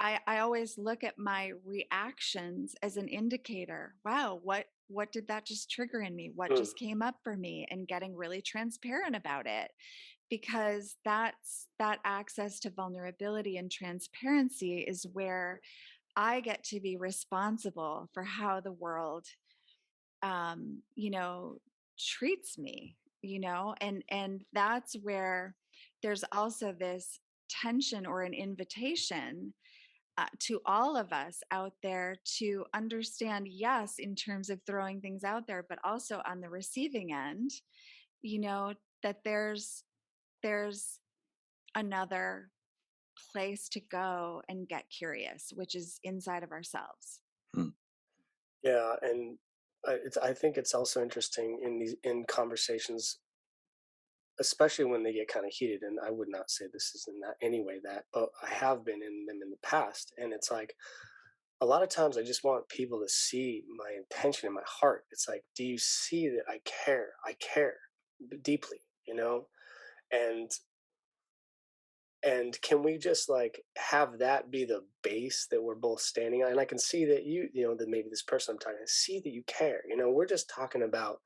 I always look at my reactions as an indicator. Wow, what did that just trigger in me? What Mm. just came up for me? And getting really transparent about it, because that access to vulnerability and transparency is where I get to be responsible for how the world, you know, treats me, you know, and that's where there's also this tension or an invitation to all of us out there to understand, yes, in terms of throwing things out there, but also on the receiving end, you know, that there's another place to go and get curious, which is inside of ourselves. mm, Yeah, and I think it's also interesting in these in conversations, especially when they get kind of heated. And I would not say this is in that any way that, but I have been in them in the past, and it's like a lot of times I just want people to see my intention in my heart. It's like, do you see that I care? I care deeply, you know, and can we just like have that be the base that we're both standing on? And I can see that you know, that maybe this person I'm talking to, see that you care. You know, we're just talking about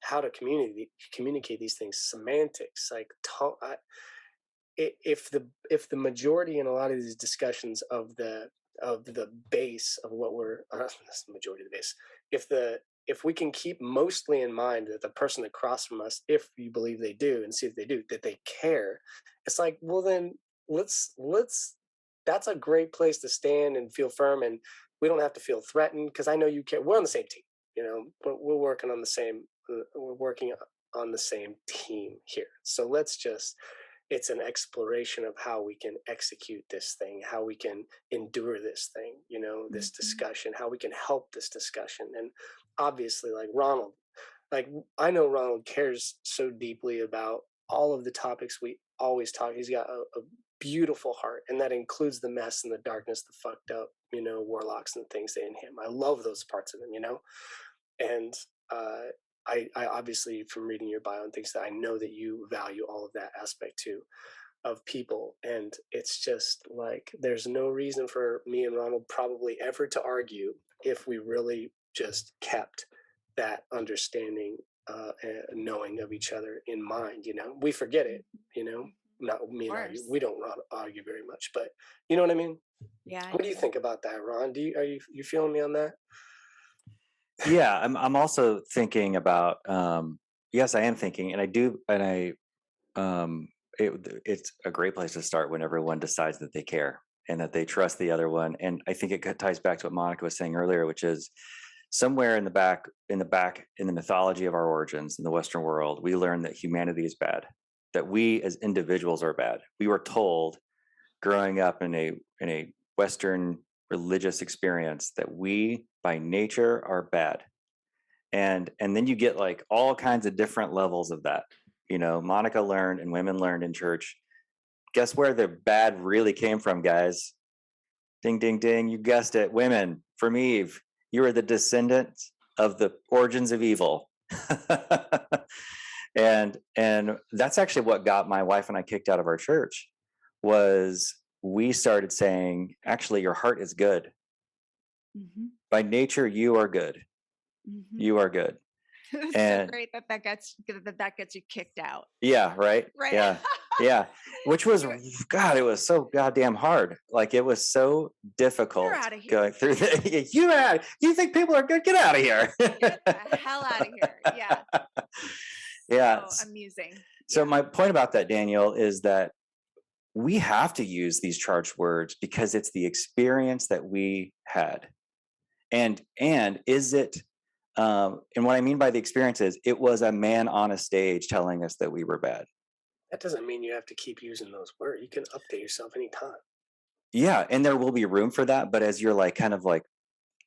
how to communicate these things, semantics, like if the majority in a lot of these discussions of the base of what we're that's the majority of the base, if we can keep mostly in mind that the person across from us, if you believe they do and see if they do, that they care, it's like, well then let's that's a great place to stand and feel firm, and we don't have to feel threatened because I know you care. We're on the same team, you know, we're working on the same we're working on the same team here. So let's just, it's an exploration of how we can execute this thing, how we can endure this thing, you know, this Mhm. discussion, how we can help this discussion. And obviously, like Ronald, like I know Ronald cares so deeply about all of the topics we always talk. He's got a beautiful heart, and that includes the mess and the darkness, the fucked up, you know, warlocks and things in him. I love those parts of him, you know, and uh, I obviously, from reading your bio and things, that I know that you value all of that aspect too of people. And it's just like there's no reason for me and Ronald probably ever to argue if we really just kept that understanding and knowing of each other in mind. You know, we forget it, you know, Mhm. not Of me and argue, course. we don't argue very much, but you know what I mean. Yeah, I What do you do. think about that, Ron? Do you, are you feeling me on that? yeah, I'm also thinking about yes, I am thinking, and I do, and um it's a great place to start when everyone decides that they care and that they trust the other one. And I think it ties back to what Monica was saying earlier, which is somewhere in the back in the mythology of our origins in the Western world, we learned that humanity is bad, that we as individuals are bad. We were told growing up in a Western religious experience that we by nature are bad. And then you get like all kinds of different levels of that. You know, Monica learned and women learned in church. Guess where the bad really came from, guys? Ding ding ding, you guessed it. Women, from Eve. You are the descendants of the origins of evil. And that's actually what got my wife and I kicked out of our church. Was we started saying, actually, your heart is good. Hmm. By nature, you are good. Hmm. You are good. It's so And great that that gets you kicked out, yeah, right. right? Yeah. Yeah. Which was, you God, it was so goddamn hard. Like it was so you're difficult out of going here. through the you think people are good? Get out of here. Get the hell out of here. Yeah. Yeah. So amusing. So Yeah. my point about that, Daniel, is that we have to use these charged words because it's the experience that we had. And is it and what I mean by the experience is it was a man on a stage telling us that we were bad. That doesn't mean you have to keep using those words. You can update yourself anytime. Yeah, and there will be room for that, but as you're like kind of like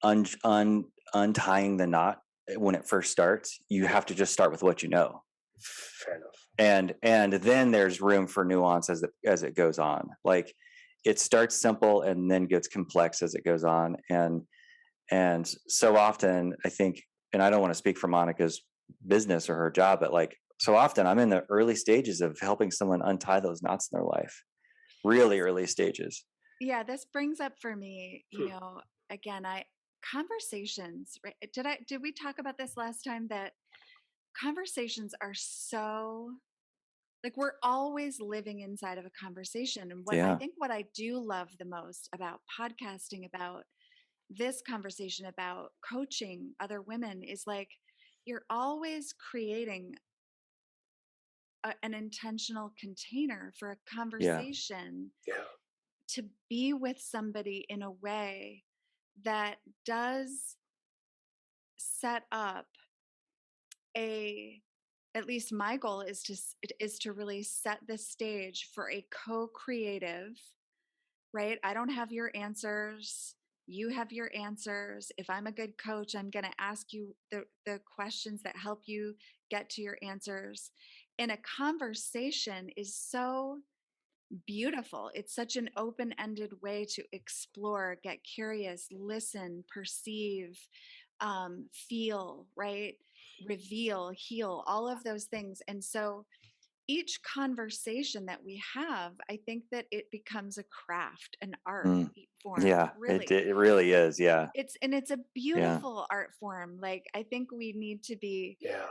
untying the knot when it first starts, you have to just start with what you know. Fair enough. And then there's room for nuance as it goes on. Like it starts simple and then gets complex as it goes on. And so often I think, and I don't want to speak for Monica's business or her job, but like so often I'm in the early stages of helping someone untie those knots in their life, really early stages. Yeah, this brings up for me, Hmm. again, I conversations, right? Did we talk about this last time, that conversations are so, like, we're always living inside of a conversation. And Yeah. what I do love the most about podcasting, about this conversation, about coaching other women, is like, you're always creating an intentional container for a Yeah. conversation Yeah. to be with somebody in a way that does set up a, at least my goal is to really set the stage for a co-creative, right? I don't have your answers, you have your answers. If I'm a good coach, I'm going to ask you the questions that help you get to your answers. And a conversation is so beautiful. It's such an open-ended way to explore, get curious, listen, perceive, feel, right? Reveal, heal, all of those things. And so each conversation that we have, I think that it becomes a craft, an art Mm. form, Yeah. It really. it really is. Yeah. It's a Yeah. beautiful art form. Like, I think we need to be Yeah.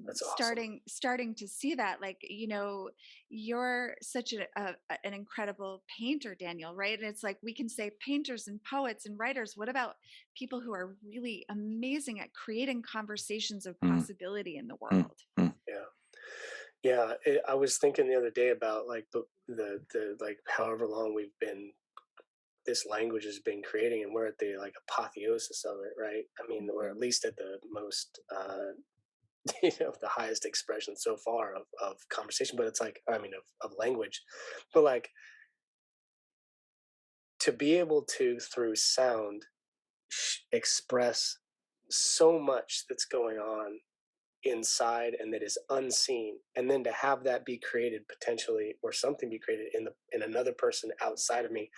That's awesome. starting to see that. Like, you're such an incredible painter, Daniel, right? And it's like, we can say painters and poets and writers. What about people who are really amazing at creating conversations of Mm, possibility in the mm, world? mm. Yeah. Yeah. I was thinking the other day about like the like however long we've been, this language has been creating, and we're at the like apotheosis of it, right? I mean, we're Mhm. at least at the most the highest expression so far of conversation, but it's like, I mean, of language. But like, to be able to through sound express so much that's going on inside and that is unseen, and then to have that be created potentially, or something be created in another person outside of me,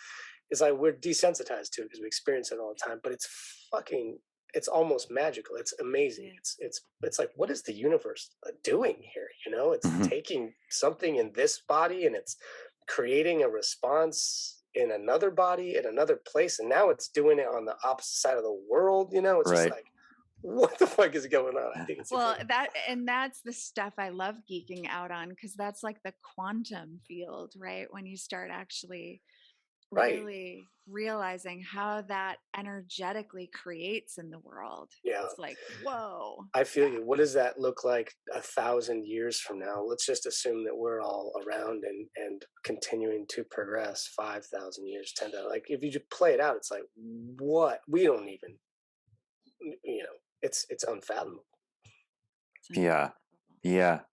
is like, we're desensitized to it because we experience it all the time, but it's fucking, it's almost magical. It's amazing. Yeah. It's like, what is the universe doing here? It's Mhm. taking something in this body and it's creating a response in another body in another place, and now it's doing it on the opposite side of the world. It's just Right. like, what the fuck is going on? I think it's Well, incredible. that's the stuff I love geeking out on, because that's like the quantum field, right? When you start actually Right. really realizing how that energetically creates in the world. Yeah. It's like, whoa. I feel Yeah. you. What does that look like 1,000 years from now? Let's just assume that we're all around and continuing to progress 5,000 years, 10,000. Like, if you just play it out, it's like, what? We don't even, it's unfathomable. It's Yeah. unfathomable. Yeah.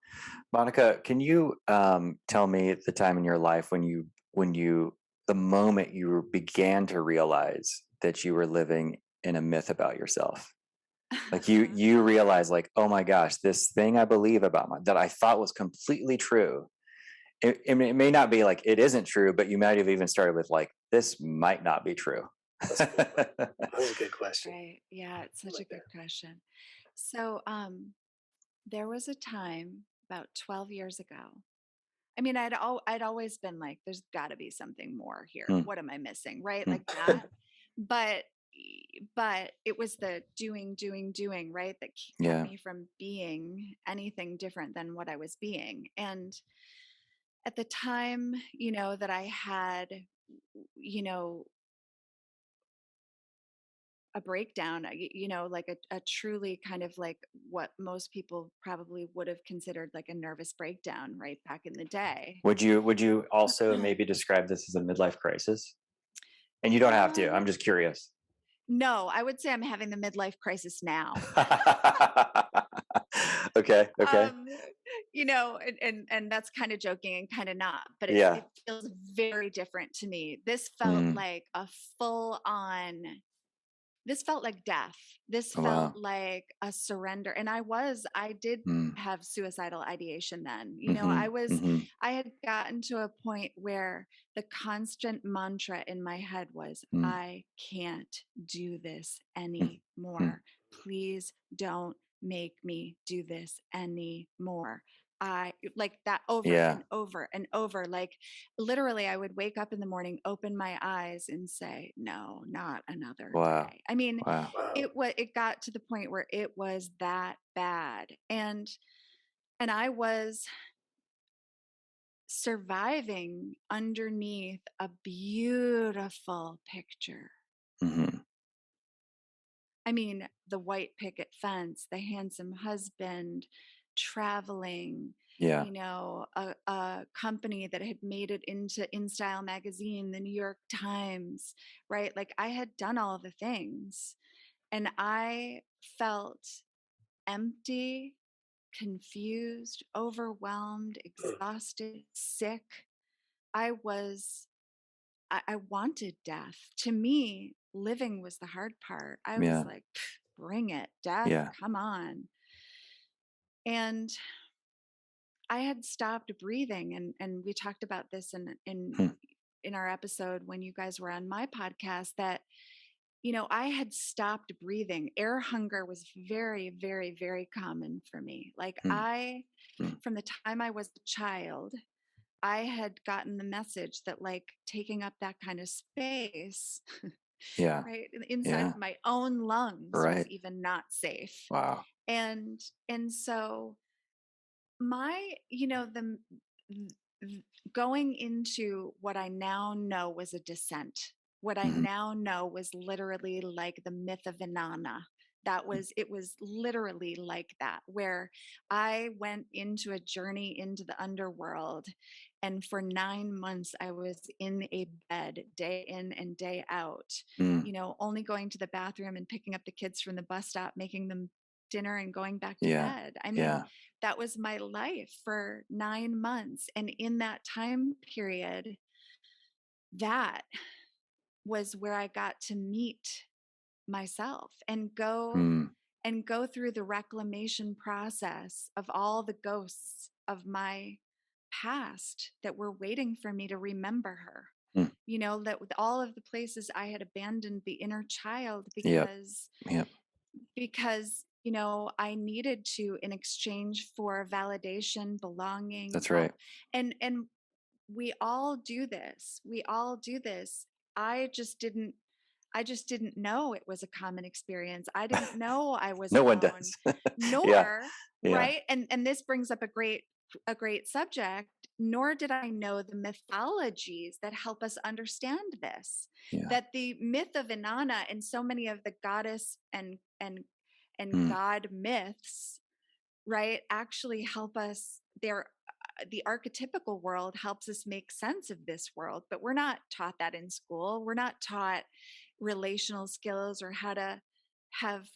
Monica, can you tell me the time in your life when you the moment you began to realize that you were living in a myth about yourself? Like you realize, like, oh my gosh, this thing I believe about that I thought was completely true. It may not be, like, it isn't true, but you might have even started with, like, this might not be true. That's a good question. That's a good question. Right. Yeah, it's I such a like good that. question. So, there was a time about 12 years ago. I mean, I'd always been like, there's got to be something more here. Mm, What am I missing? Right? mm. Like that. But it was the doing, right, that kept Yeah. me from being anything different than what I was being. And at the time, that I had, you know, a breakdown, like a truly kind of like what most people probably would have considered like a nervous breakdown, right, back in the day. Would you also maybe describe this as a midlife crisis? And you don't have to. I'm um, just curious. no, I would say I'm having the midlife crisis now. Okay. Okay. um and that's kind of joking and kind of not, but Yeah. it feels very different to me. This felt Mm. like a full on, this felt like death. This Oh, felt wow. like a surrender. And I did Mm. have suicidal ideation then. Mhm. Mhm. I had gotten to a point where the constant mantra in my head was, Mm. I can't do this Mm. Mm. anymore. Please don't make me do this anymore. I like that over Yeah. and over and over. Like literally, I would wake up in the morning, open my eyes, and say, "No, not another Wow. day." I mean, Wow. Wow. it got to the point where it was that bad, and I was surviving underneath a beautiful picture. Hmm. I mean, the white picket fence, the handsome husband, traveling, Yeah. a company that had made it into InStyle magazine, the New York Times, right? Like I had done all of the things and I felt empty, confused, overwhelmed, exhausted, sick. I was I wanted death. To me, living was the hard part. I was Yeah. like, bring it, death, Yeah. come on. And I had stopped breathing, and we talked about this Hmm. in our episode when you guys were on my podcast that I had stopped breathing. Air hunger was very, very, very common for me. Like Hmm. Hmm. from the time I was a child, I had gotten the message that like taking up that kind of space, Yeah. right, inside Yeah. of my own lungs was Right. even not safe. Wow. And so my, going into what I now know was a descent, what I Hmm. now know was literally like the myth of Inanna. It was literally like that, where I went into a journey into the underworld. And for 9 months, I was in a bed day in and day out, Hmm. only going to the bathroom and picking up the kids from the bus stop, making them dinner and going back to Yeah. bed. I mean, Yeah. that was my life for 9 months. And in that time period, that was where I got to meet myself Hmm. and go through the reclamation process of all the ghosts of my past that were waiting for me to remember her. Hmm. That with all of the places I had abandoned the inner child Yep. because Yep. I needed to in exchange for validation, belonging, That's right. and we all do this. We all do this. I just didn't I just didn't know it was a common experience. I didn't know I was No one alone. does. Yeah. Nor, Yeah. right? And this brings up a great subject. Nor did I know the mythologies that help us understand this. Yeah. That the myth of Inanna and so many of the goddess and Hmm. god myths, right, actually help us. The archetypical world helps us make sense of this world, but we're not taught that in school. We're not taught relational skills or how to have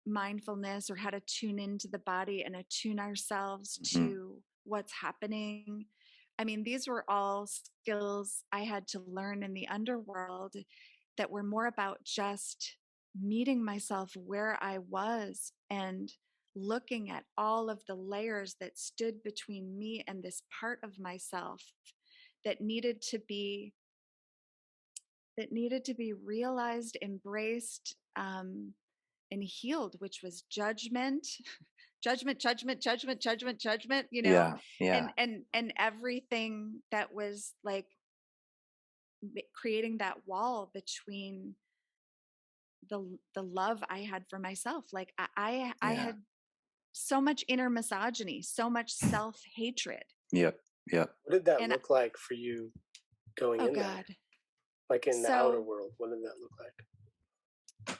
mindfulness or how to tune into the body and attune ourselves Hmm. to what's happening. I mean, these were all skills I had to learn in the underworld that were more about just meeting myself where I was and looking at all of the layers that stood between me and this part of myself that needed to be realized, embraced, and healed, which was judgment, judgment, Yeah. Yeah. and everything that was like creating that wall between the love I had for myself. Like I Yeah. had so much inner misogyny, so much self-hatred. Yep. Yep. What did that And look like for you going oh in there? God. Like in the outer So world, what did that look like?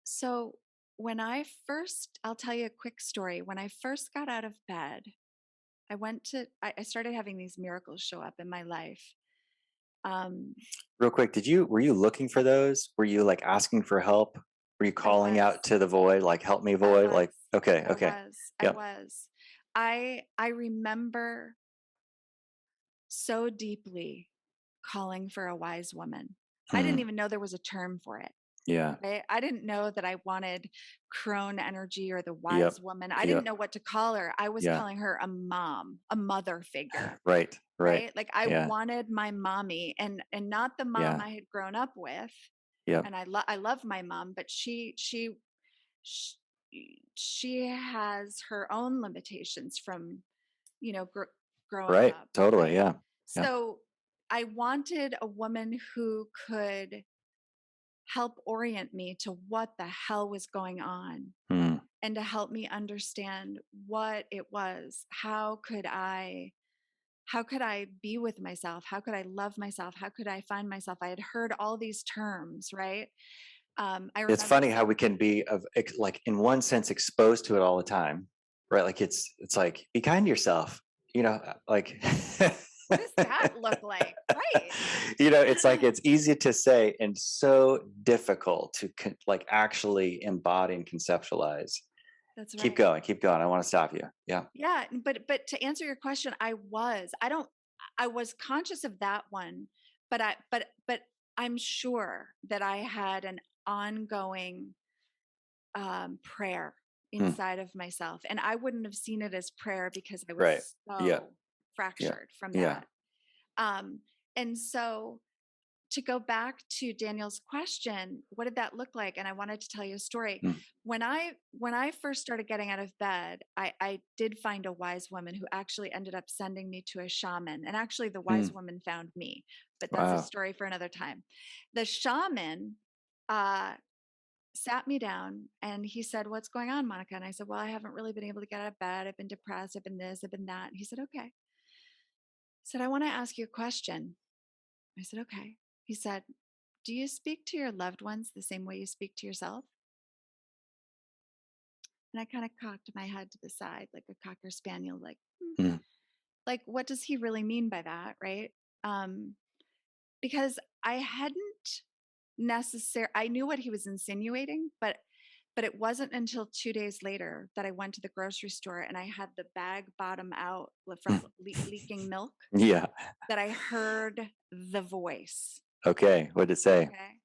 so when I'll tell you a quick story. When I first got out of bed, I started having these miracles show up in my life. Um, Real quick, were you looking for those? Were you like asking for help? Were you I calling was, out to the void, like help me I void? was, Like, okay, I okay. was, I Yep. was. I remember so deeply calling for a wise woman. I didn't Hmm. even know there was a term for it. Yeah. Right? I didn't know that I wanted crone energy or the Yep. wise woman. I didn't Yep. know what to call her. I was Yeah. calling her a mom, a mother figure, Right. Right. right? Like I Yeah. wanted my mommy and not the mom Yeah. I had grown up with. Yep. And I love my mom, but she she has her own limitations from, growing Right. up, Totally. right? Yeah. Yeah. So I wanted a woman who could help orient me to what the hell was going on Mm. and to help me understand what it was. How could I be with myself? How could I love myself? How could I find myself? I had heard all these terms, right? I It's remember, funny how we can be like in one sense exposed to it all the time, right? Like it's like be kind to yourself, like what does that look like? Right. it's like it's easy to say and so difficult to like actually embody and conceptualize. That's Keep right. going, keep going. I want to stop you. Yeah. Yeah, but to answer your question, I was conscious of that one, but I'm sure that I had an ongoing prayer Hmm. inside of myself, and I wouldn't have seen it as prayer because I Right. was Yeah. so Yeah. fractured from Yeah. that. Um, and so to go back to Daniel's question, what did that look like? And I wanted to tell you a story. Mm. When I first started getting out of bed, I did find a wise woman who actually ended up sending me to a shaman. And actually the wise Mm. woman found me, but that's a Wow. story for another time. The shaman uh sat me down and he said, "What's going on, Monica?" And I said, "Well, I haven't really been able to get out of bed. I've been depressed, I've been this, I've been that." And he said, "Okay." He said, "I want to ask you a question." I said, "Okay." He said, "Do you speak to your loved ones the same way you speak to yourself?" And I kind of cocked my head to the side like a cocker spaniel, like, Mm. like what does he really mean by that, right? Um, because I hadn't I knew what he was insinuating, but it wasn't until 2 days later that I went to the grocery store and I had the bag bottom out from Mm. leaking milk Yeah. that I heard the voice. Okay. What did it say? Okay.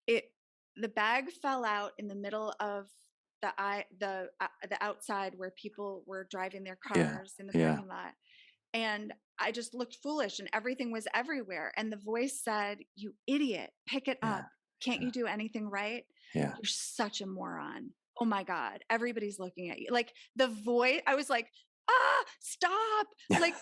it the bag fell out in the middle of the outside where people were driving their Yeah. cars in the Yeah. parking lot, and I just looked foolish and everything was everywhere, and the voice said, "You idiot, pick it Yeah. up. Can't Yeah. you do anything right? Yeah. You're such a moron. Oh my god, everybody's looking at you." Like the voice, I was like, "Ah, stop." Like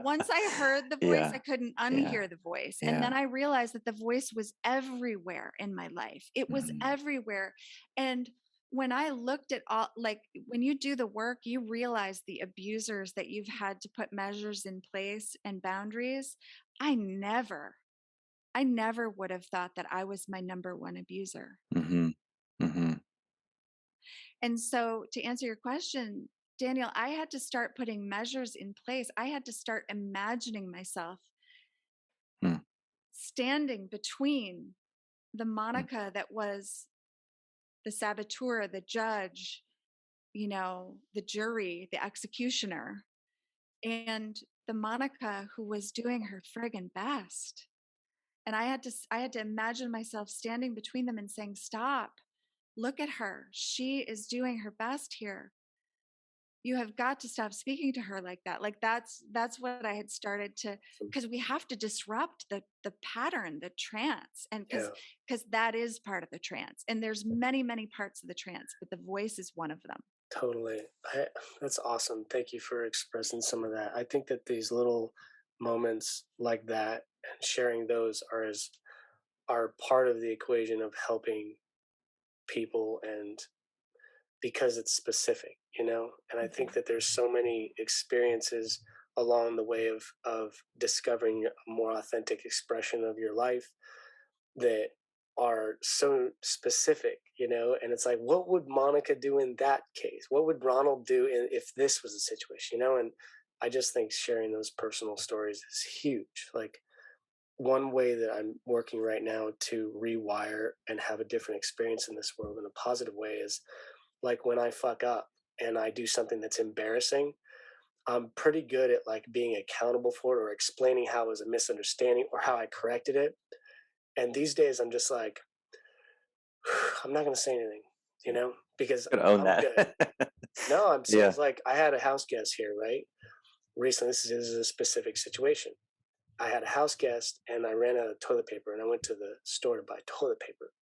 once I heard the voice, I Yeah. couldn't Yeah. unhear the voice. And Yeah. then I realized that the voice was everywhere in my life. It was Mm. everywhere. And when I looked at all, like when you do the work, you realize the abusers that you've had to put measures in place and boundaries. I never, I never would have thought that I was my number one abuser. Mhm. Mhm. And so, to answer your question, Daniel, I had to start putting measures in place. I had to start imagining myself Mm. standing between the Mm. Monica that was the saboteur, the judge, the jury, the executioner, and the Monica who was doing her friggin' best. And I had to imagine myself standing between them and saying, "Stop. Look at her. She is doing her best here. You have got to stop speaking to her like that." Like that's what I had started to, because we have to disrupt the pattern, the trance, and Yeah, because that is part of the trance, and there's many parts of the trance, but the voice is one of them. totally. That's awesome. Thank you for expressing some of that. I think that these little moments like that and sharing those are part of the equation of helping people, and because it's specific, and I think Mhm. that there's so many experiences along the way of discovering a more authentic expression of your life that are so specific, and it's like, what would Monica do in that case? What would Ronald do if this was a situation, and I just think sharing those personal stories is huge. Like, one way that I'm working right now to rewire and have a different experience in this world in a positive way is, like, when I fuck up and I do something that's embarrassing, I'm pretty good at like being accountable for it or explaining how it was a misunderstanding or how I corrected it. And these days I'm just like, I'm not going to say anything, because Could own I'm that. good. No, I'm Yeah. serious. Like, I had a house guest here, right? Recently, this is a specific situation. I had a house guest and I ran out of toilet paper and I went to the store to buy toilet paper.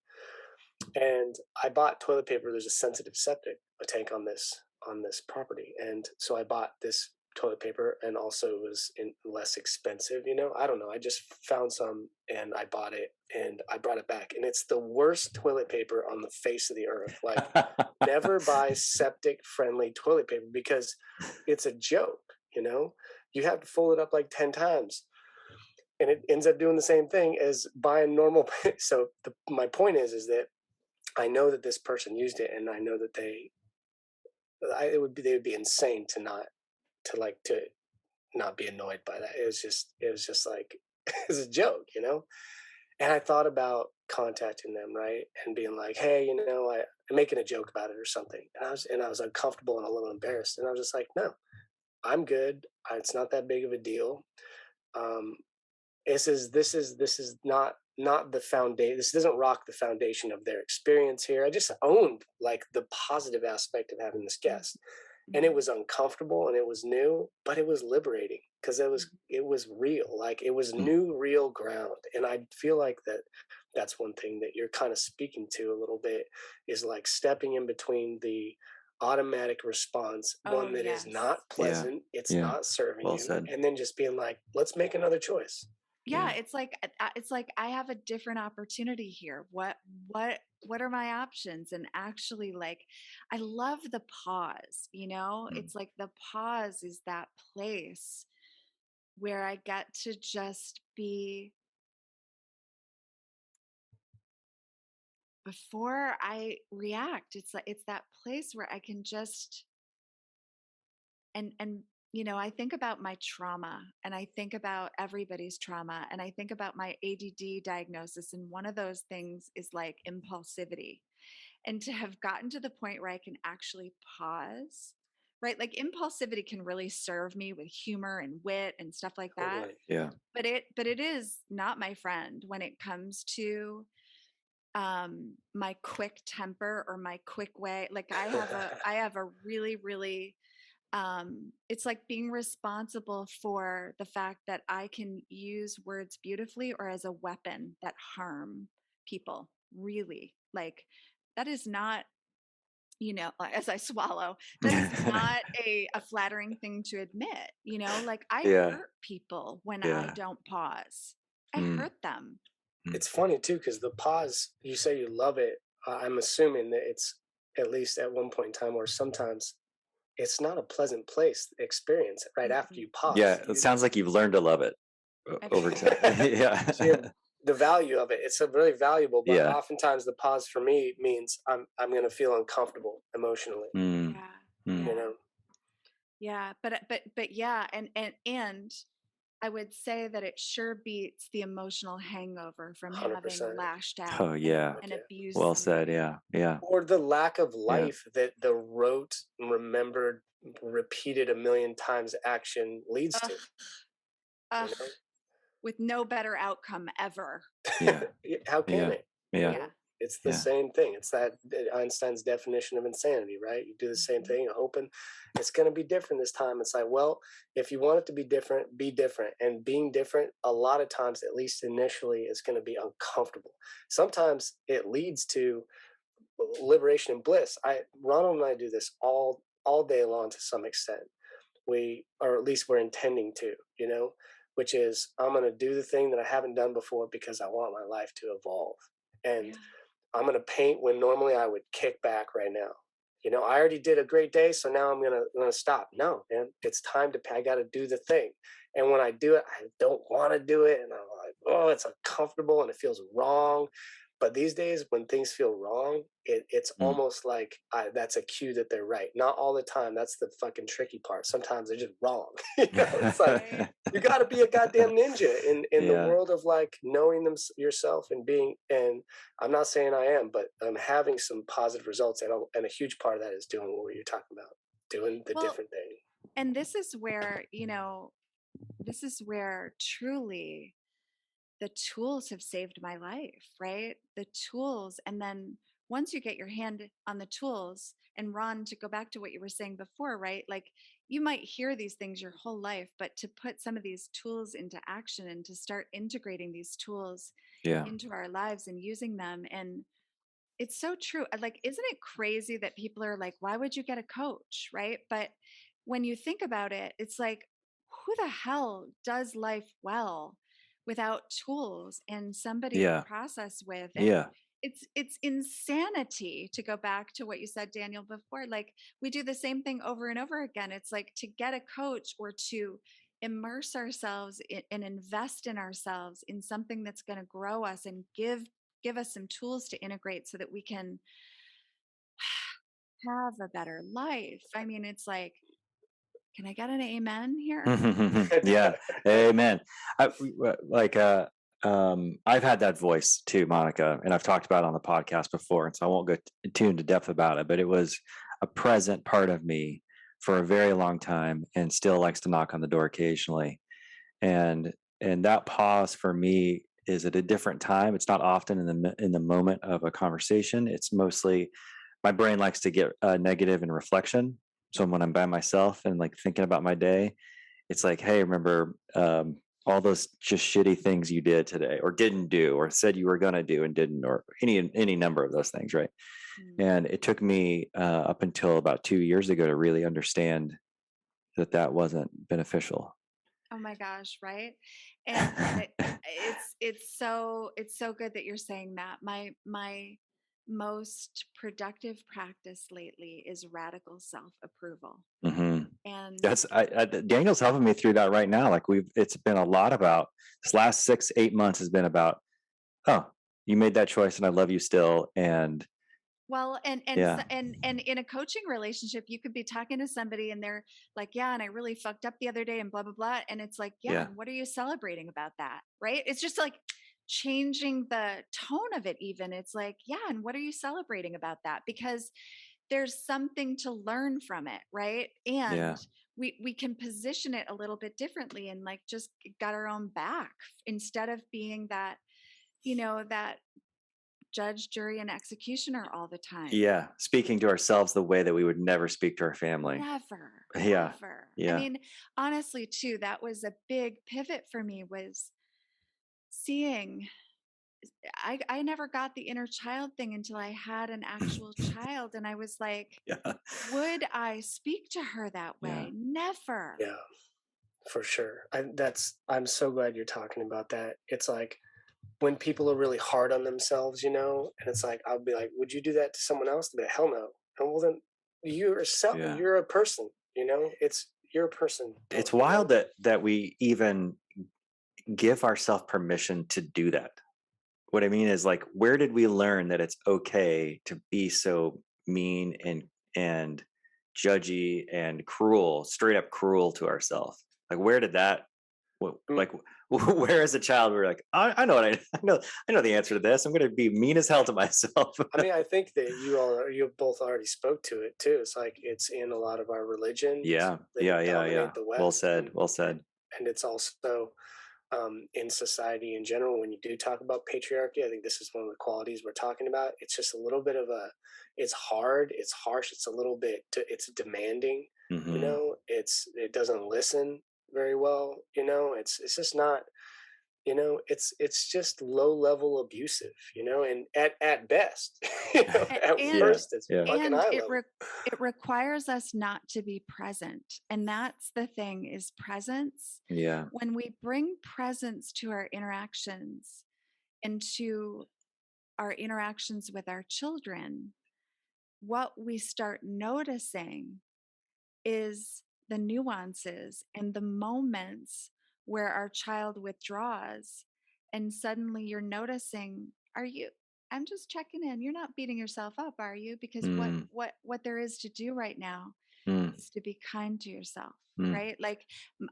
And I bought toilet paper. There's a sensitive septic tank on this property, and so I bought this toilet paper, and also it was less expensive. I don't know. I just found some and I bought it and I brought it back, and it's the worst toilet paper on the face of the earth. Like, never buy septic friendly toilet paper because it's a joke. You have to fold it up like 10 times, and it ends up doing the same thing as buying normal. So my point is that I know that this person used it, and I know that they would be insane to not be annoyed by that. It was just like it's a joke. And I thought about contacting them, right, and being like, hey, I'm making a joke about it or something. And I was uncomfortable and a little embarrassed, and I was just like, no, I'm good. It's not that big of a deal. Um, this is not the foundation. This doesn't rock the foundation of their experience here. I just owned like the positive aspect of having this guest, and it was uncomfortable and it was new, but it was liberating because it was real. Like, it was new, real ground. And I feel like that's one thing that you're kind of speaking to a little bit, is like stepping in between the automatic response, one that is yes. not pleasant, it's not serving Well you, said. and then just being like, let's make another choice. Yeah, it's like I have a different opportunity here. What are my options? And actually, like, I love the pause, it's like the pause is that place where I get to just be before I react. It's that place where I can just and I think about my trauma, and I think about everybody's trauma, and I think about my ADD diagnosis, and one of those things is like impulsivity. And to have gotten to the point where I can actually pause, right? Like, impulsivity can really serve me with humor and wit and stuff like that. Totally. Yeah. But it is not my friend when it comes to my quick temper or my quick way. Like, I have a really, really it's like being responsible for the fact that I can use words beautifully or as a weapon that harm people. Really, like, that is not, as I swallow, that is not a flattering thing to admit. Like, I Yeah. hurt people when I Yeah. don't pause. I Mm. hurt them. It's funny too, because the pause, you say you love it. I'm assuming that it's at least at one point in time, or sometimes it's not a pleasant place experience right after you Yeah. pause. It sounds like you've learned to love it over time. Yeah. So the value of it's a really valuable, but Yeah. oftentimes the pause for me means I'm going to feel uncomfortable emotionally. Mm. Yeah. Mm. You know, Yeah, but yeah, and I would say that it sure beats the emotional hangover from having 100%. lashed out Oh yeah. and Yeah. abused Well said. somebody. Yeah. Yeah. Or the lack of Yeah. life that the rote, remembered, repeated a million times action leads Ugh, to. ugh, You know, with no better outcome ever. Yeah. how can Yeah. it? Yeah. Yeah. It's the Yeah. same thing. It's that Einstein's definition of insanity, right? You do the same Mhm. thing, hoping it's going to be different this time. It's like, well, if you want it to be different, be different. And being different, a lot of times, at least initially, is going to be uncomfortable. Sometimes it leads to liberation and bliss. Ronald and I do this all day long to some extent. Or at least we're intending to, which is, I'm going to do the thing that I haven't done before because I want my life to evolve. And Yeah. I'm going to paint when normally I would kick back right now. I already did a great day, so now I'm gonna stop. No, man, it's time to. I got to do the thing, and when I do it, I don't want to do it, and I'm like, oh, it's uncomfortable and it feels wrong. But these days, when things feel wrong, it's Mm. almost like that's a cue that they're right. Not all the time. That's the fucking tricky part. Sometimes they're just wrong. It's like Right. you got to be a goddamn ninja in the Yeah. world of like knowing yourself and being. And I'm not saying I am, but I'm having some positive results, and a huge part of that is doing what you're talking about, doing the Well, different thing. and this is where truly the tools have saved my life, right? The tools. And then once you get your hand on the tools, and Ron, to go back to what you were saying before, right? Like, you might hear these things your whole life, but to put some of these tools into action and to start integrating these tools Yeah. into our lives and using them. And It's so true. Like, isn't it crazy that people are like, why would you get a coach? Right. But when you think about it, it's like, who the hell does life well without tools and somebody to Yeah. process with? And Yeah. it's insanity to go back to what you said, Daniel, before. Like, we do the same thing over and over again. It's like to get a coach or to immerse ourselves and invest in ourselves in something that's going to grow us and give us some tools to integrate so that we can have a better life. I mean, it's like, can I get an amen here? Yeah. Amen. Like, I've had that voice too, Monica, and I've talked about it on the podcast before, and so I won't go too into depth about it, but it was a present part of me for a very long time and still likes to knock on the door occasionally. And that pause for me is at a different time. It's not often in the moment of a conversation. It's mostly my brain likes to get negative in reflection. So when I'm by myself and like thinking about my day, it's like, hey, remember all those just shitty things you did today, or didn't do, or said you were gonna do and didn't, or any number of those things, right? Mm. And it took me up until about 2 years ago to really understand that that wasn't beneficial. Oh my gosh, right? And it's so good that you're saying that. My most productive practice lately is radical self-approval. Hmm. And That's Daniel's helping me through that right now. Like it's been a lot about this last 6-8 months has been about, oh, you made that choice and I love you still. And well, yeah, and in a coaching relationship, you could be talking to somebody and they're like, "Yeah, and I really fucked up the other day," and blah blah blah. And it's like, "Yeah, yeah, and what are you celebrating about that?" Right? It's just like changing the tone of it. Even it's like, "Yeah, and what are you celebrating about that?" Because there's something to learn from it, right? yeah, And we can position it a little bit differently and like just got our own back instead of being that that judge, jury, and executioner all the time. yeah. Speaking to ourselves the way that we would never speak to our family. Never, Yeah, never. I yeah, mean, honestly, too, that was a big pivot for me was seeing I never got the inner child thing until I had an actual child. And I was like, yeah, would I speak to her that yeah, way? Never. Yeah, for sure. I'm so glad you're talking about that. It's like when people are really hard on themselves, and it's like I'll be like, "Would you do that to someone else?" They'll be like, "Hell no." And well, then yeah. you're a person. You're a person. It's wild that we even give ourselves permission to do that. What I mean is, like, where did we learn that it's okay to be so mean and judgy and cruel, straight up cruel to ourselves? Like, where did that? Mm, Like, where as a child we were like, I know what I know the answer to this. I'm going to be mean as hell to myself. I mean, I think that you both already spoke to it too. It's like it's in a lot of our religions Yeah, that yeah, yeah, yeah. dominate the Well West, said. and Well said. and it's also in society in general. When you do talk about patriarchy, I think this is one of the qualities we're talking about. It's just a little bit of it's hard, it's harsh, it's a little bit, it's demanding. Hmm. It doesn't listen very well. It's just not. It's just low level abusive. And at best, at And Yeah, worst, it's yeah, fucking high level. it requires us not to be present. And that's the thing is presence. yeah, When we bring presence to our interactions and to our interactions with our children, what we start noticing is the nuances and the moments where our child withdraws. And suddenly you're noticing, are you? I'm just checking in. You're not beating yourself up, are you? Because mm, what there is to do right now mm, is to be kind to yourself, mm, right? Like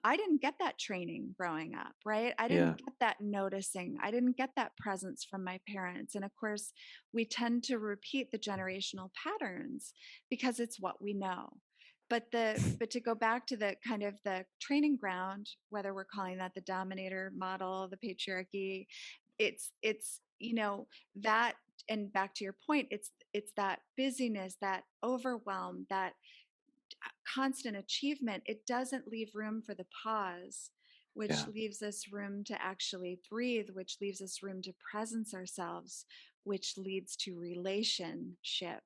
I didn't get that training growing up, right? I yeah, didn't get that noticing. I didn't get that presence from my parents. And of course, we tend to repeat the generational patterns because it's what we know. But to go back to the kind of the training ground, whether we're calling that the dominator model, the patriarchy, it's that, and back to your point, it's that busyness, that overwhelm, that constant achievement. It doesn't leave room for the pause which Yeah. leaves us room to actually breathe, which leaves us room to presence ourselves, which leads to relationship.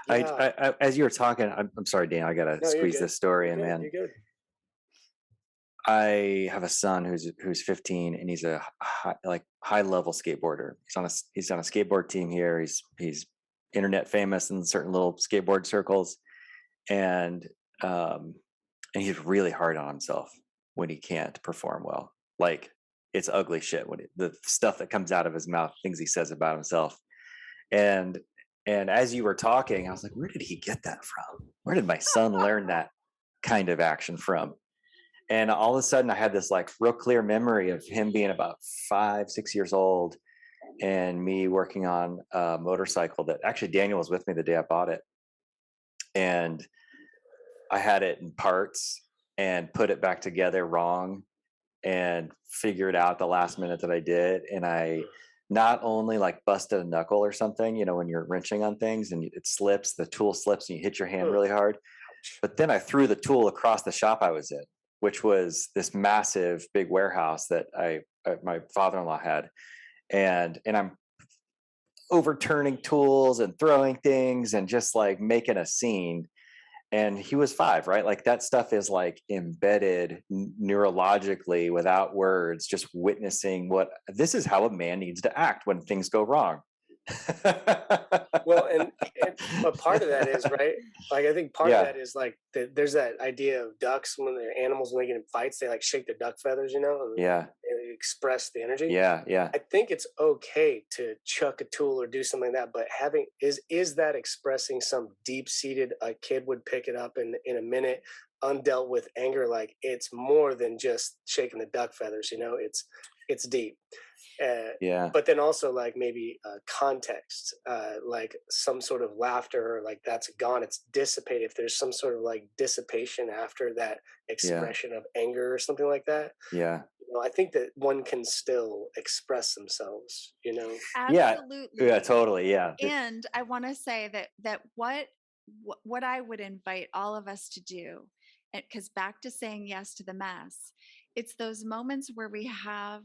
Yeah. As you were talking, I'm sorry, Dan, I gotta No, you're squeeze good. this story You're in, good. man. You're good. I have a son who's 15, and he's a high level skateboarder. He's on a skateboard team here. He's internet famous in certain little skateboard circles, and um, and he's really hard on himself when he can't perform well. Like, it's ugly shit when the stuff that comes out of his mouth, things he says about himself. And as you were talking, I was like, where did he get that from? Where did my son learn that kind of action from? And all of a sudden I had this like real clear memory of him being about 5, 6 years old, and me working on a motorcycle that actually Daniel was with me the day I bought it. And I had it in parts and put it back together wrong and figured out the last minute that I did. And I not only like busted a knuckle or something, when you're wrenching on things and it slips, the tool slips and you hit your hand really hard, but then I threw the tool across the shop I was in, which was this massive big warehouse that my father-in-law had. And I'm overturning tools and throwing things and just like making a scene. And he was 5, right? Like, that stuff is like embedded neurologically without words, just witnessing this is how a man needs to act when things go wrong. Well, but part of that is, right, like, I think part of that is like there's that idea of ducks when they're animals, when they get in fights, they like shake their duck feathers, and Yeah. they express the energy. Yeah. Yeah. I think it's okay to chuck a tool or do something like that, but is that expressing some deep-seated, a kid would pick it up in a minute, undealt with anger? Like, it's more than just shaking the duck feathers, it's deep. Yeah. But then also, like, maybe context, like some sort of laughter, or like that's gone, it's dissipated. If there's some sort of like dissipation after that Yeah. expression of anger or something like that, Yeah. I think that one can still express themselves. Yeah. Absolutely. Yeah. Totally. Yeah. And I want to say that what I would invite all of us to do, because back to saying yes to the mess, it's those moments where we have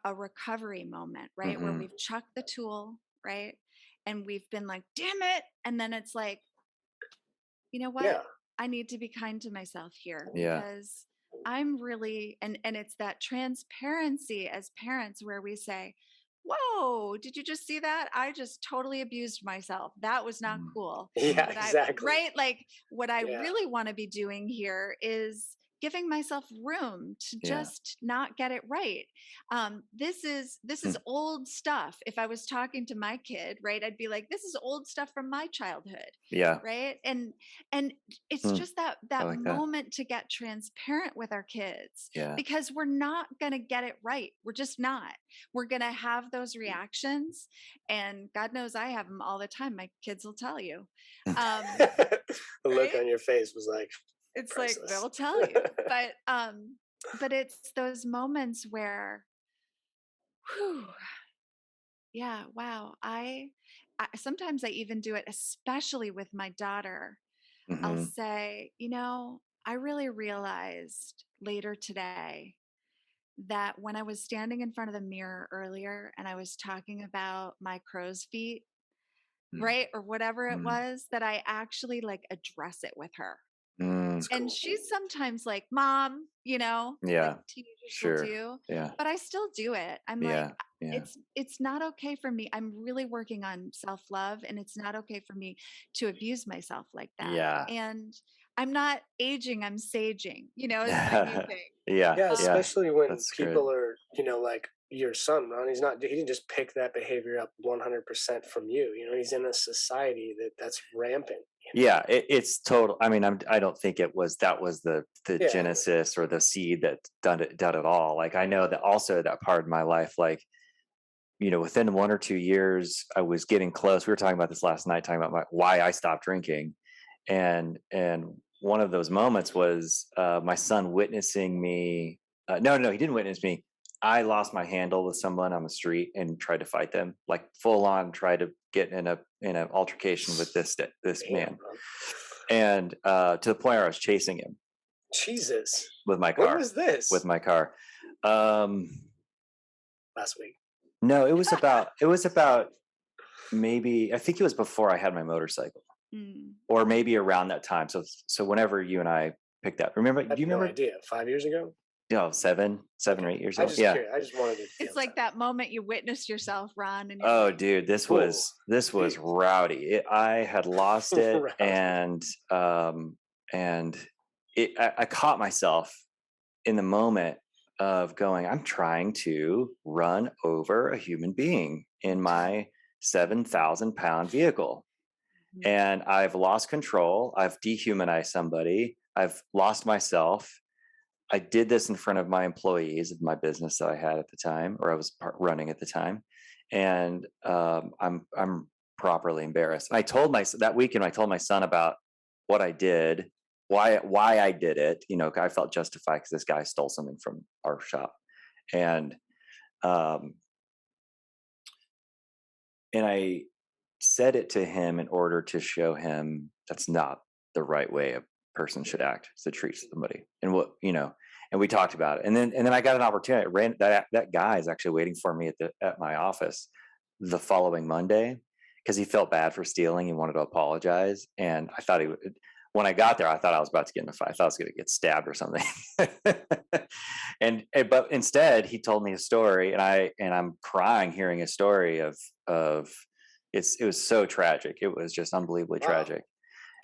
a recovery moment, right? Where Mm-hmm. we've chucked the tool, right? And we've been like, damn it. And then it's like, you know what? Yeah. I need to be kind to myself here, Yeah. because I'm really, and it's that transparency as parents where we say, whoa, did you just see that? I just totally abused myself. That was not cool. Yeah, But exactly. right? Like, what I Yeah. really want to be doing here is giving myself room to Yeah. just not get it right. This is old stuff. If I was talking to my kid, right, I'd be like, this is old stuff from my childhood. Yeah. Right. And it's just that like that. moment to get transparent with our kids, Yeah. because we're not going to get it right. We're just not. We're going to have those reactions, and God knows I have them all the time. My kids will tell you. The look Right? on your face was like, It's priceless. like they'll tell you. But it's those moments where, whew, yeah, wow. I sometimes I even do it, especially with my daughter. I'll Mm-hmm. say, I really realized later today that when I was standing in front of the mirror earlier and I was talking about my crow's feet, right? Or whatever it was, that I actually like address it with her. That's And cool. she's sometimes like, Mom, Yeah. like teenagers Sure. will do, Yeah. but I still do it. I'm like, Yeah. Yeah. it's not okay for me. I'm really working on self-love, and it's not okay for me to abuse myself like that. Yeah. And I'm not aging, I'm saging, is my new thing. Yeah. Yeah, especially when That's people are, like your son, Ron. He didn't just pick that behavior up 100% from you. He's in a society that's rampant. Yeah, it's total. I mean, I don't think that was the Yeah. genesis or the seed that done it all. Like, I know that also that part of my life, like, within 1 or 2 years, I was getting close. We were talking about this last night, talking about why I stopped drinking, and one of those moments was my son witnessing me. No, he didn't witness me. I lost my handle with someone on the street and tried to fight them, like full on, try to get in an altercation with this man, and to the point where I was chasing him. Jesus. with my car. When was this? With my car. Last week. No, it was about maybe, I think it was before I had my motorcycle, or maybe around that time. So whenever you and I picked up, remember? I have Do you no remember? idea. 5 years ago? No, 7 or 8 years I ago. just Yeah. curious. I just wanted to. It's like that moment you witnessed yourself, Ron. And Oh, like, dude, this was rowdy. I had lost it, and I caught myself in the moment of going, I'm trying to run over a human being in my 7,000-pound vehicle. And I've lost control. I've dehumanized somebody. I've lost myself. I did this in front of my employees of my business that I had at the time, or I was running at the time. And I'm properly embarrassed. I told that weekend, I told my son about what I did, why I did it. You know, I felt justified because this guy stole something from our shop, and I said it to him in order to show him that's not the right way a person should act, to treat somebody. And and we talked about it. And then I got an opportunity. That guy is actually waiting for me at my office the following Monday, because he felt bad for stealing. He wanted to apologize. And I thought when I got there, I thought I was about to get in a fight. I thought I was going to get stabbed or something. But instead he told me a story, and I'm crying hearing a story of it was so tragic. It was just unbelievably tragic.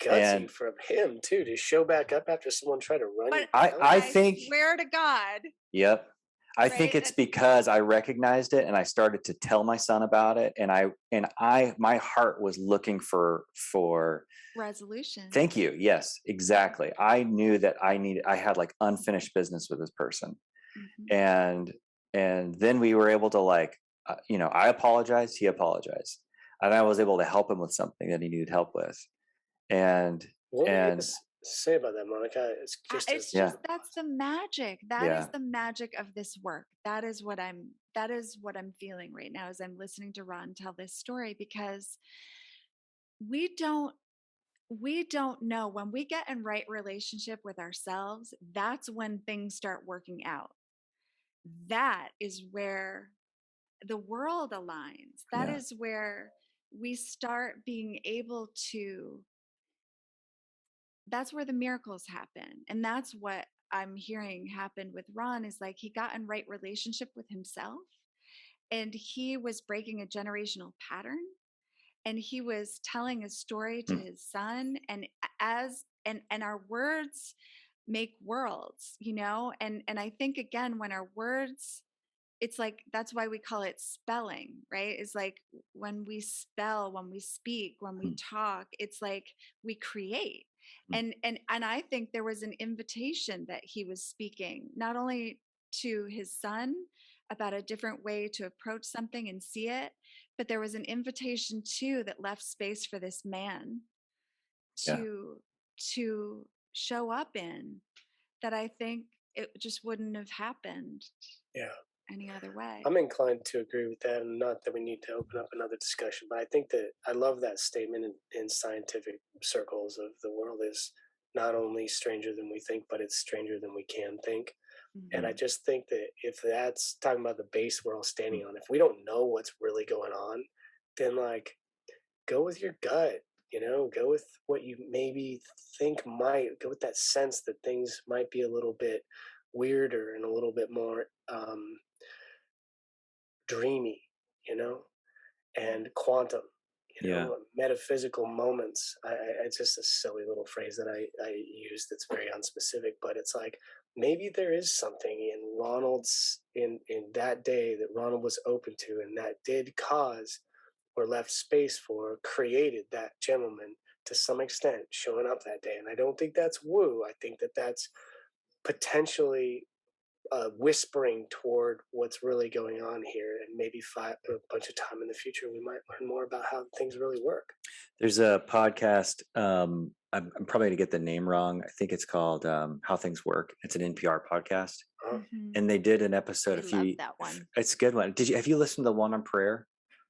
Gutsy from him too, to show back up after someone tried to run you. I think, swear to God. Yep. I think it's because I recognized it and I started to tell my son about it, and my heart was looking for resolution. Thank you. Yes, exactly. I knew that I had like unfinished business with this person. And then we were able to I apologized, he apologized, and I was able to help him with something that he needed help with. And what do you say about that, Monica? It's just that's the magic. That is the magic of this work. That is what I'm feeling right now as I'm listening to Ron tell this story, because we don't know when we get in right relationship with ourselves. That's when things start working out. That is where the world aligns. That is where we start being able to, that's where the miracles happen. And that's what I'm hearing happen with Ron, is like he got in right relationship with himself, and he was breaking a generational pattern, and he was telling a story to his son, and our words make worlds, and I think, again, when our words, it's like, that's why we call it spelling, right? It's like when we spell, when we speak, when we talk, it's like we create. And I think there was an invitation that he was speaking, not only to his son about a different way to approach something and see it, but there was an invitation too that left space for this man to show up in, that I think it just wouldn't have happened any other way. I'm inclined to agree with that, and not that we need to open up another discussion, but I think that I love that statement in scientific circles of the world is not only stranger than we think, but it's stranger than we can think. And I just think that if that's talking about the base we're all standing on, if we don't know what's really going on, then go with your gut, go with what you maybe think go with that sense that things might be a little bit weirder and a little bit more dreamy, and quantum, metaphysical moments. It's just a silly little phrase that I use that's very unspecific, but it's like, maybe there is something in Ronald's, in that day that Ronald was open to, and that did cause or left space for, created that gentleman to some extent showing up that day. And I don't think that's woo. I think that that's potentially whispering toward what's really going on here, and maybe a bunch of time in the future we might learn more about how things really work. There's a podcast, I'm probably gonna get the name wrong. I think it's called How Things Work. It's an NPR podcast. And they did an episode that one. It's a good one. Have you listened to the one on prayer?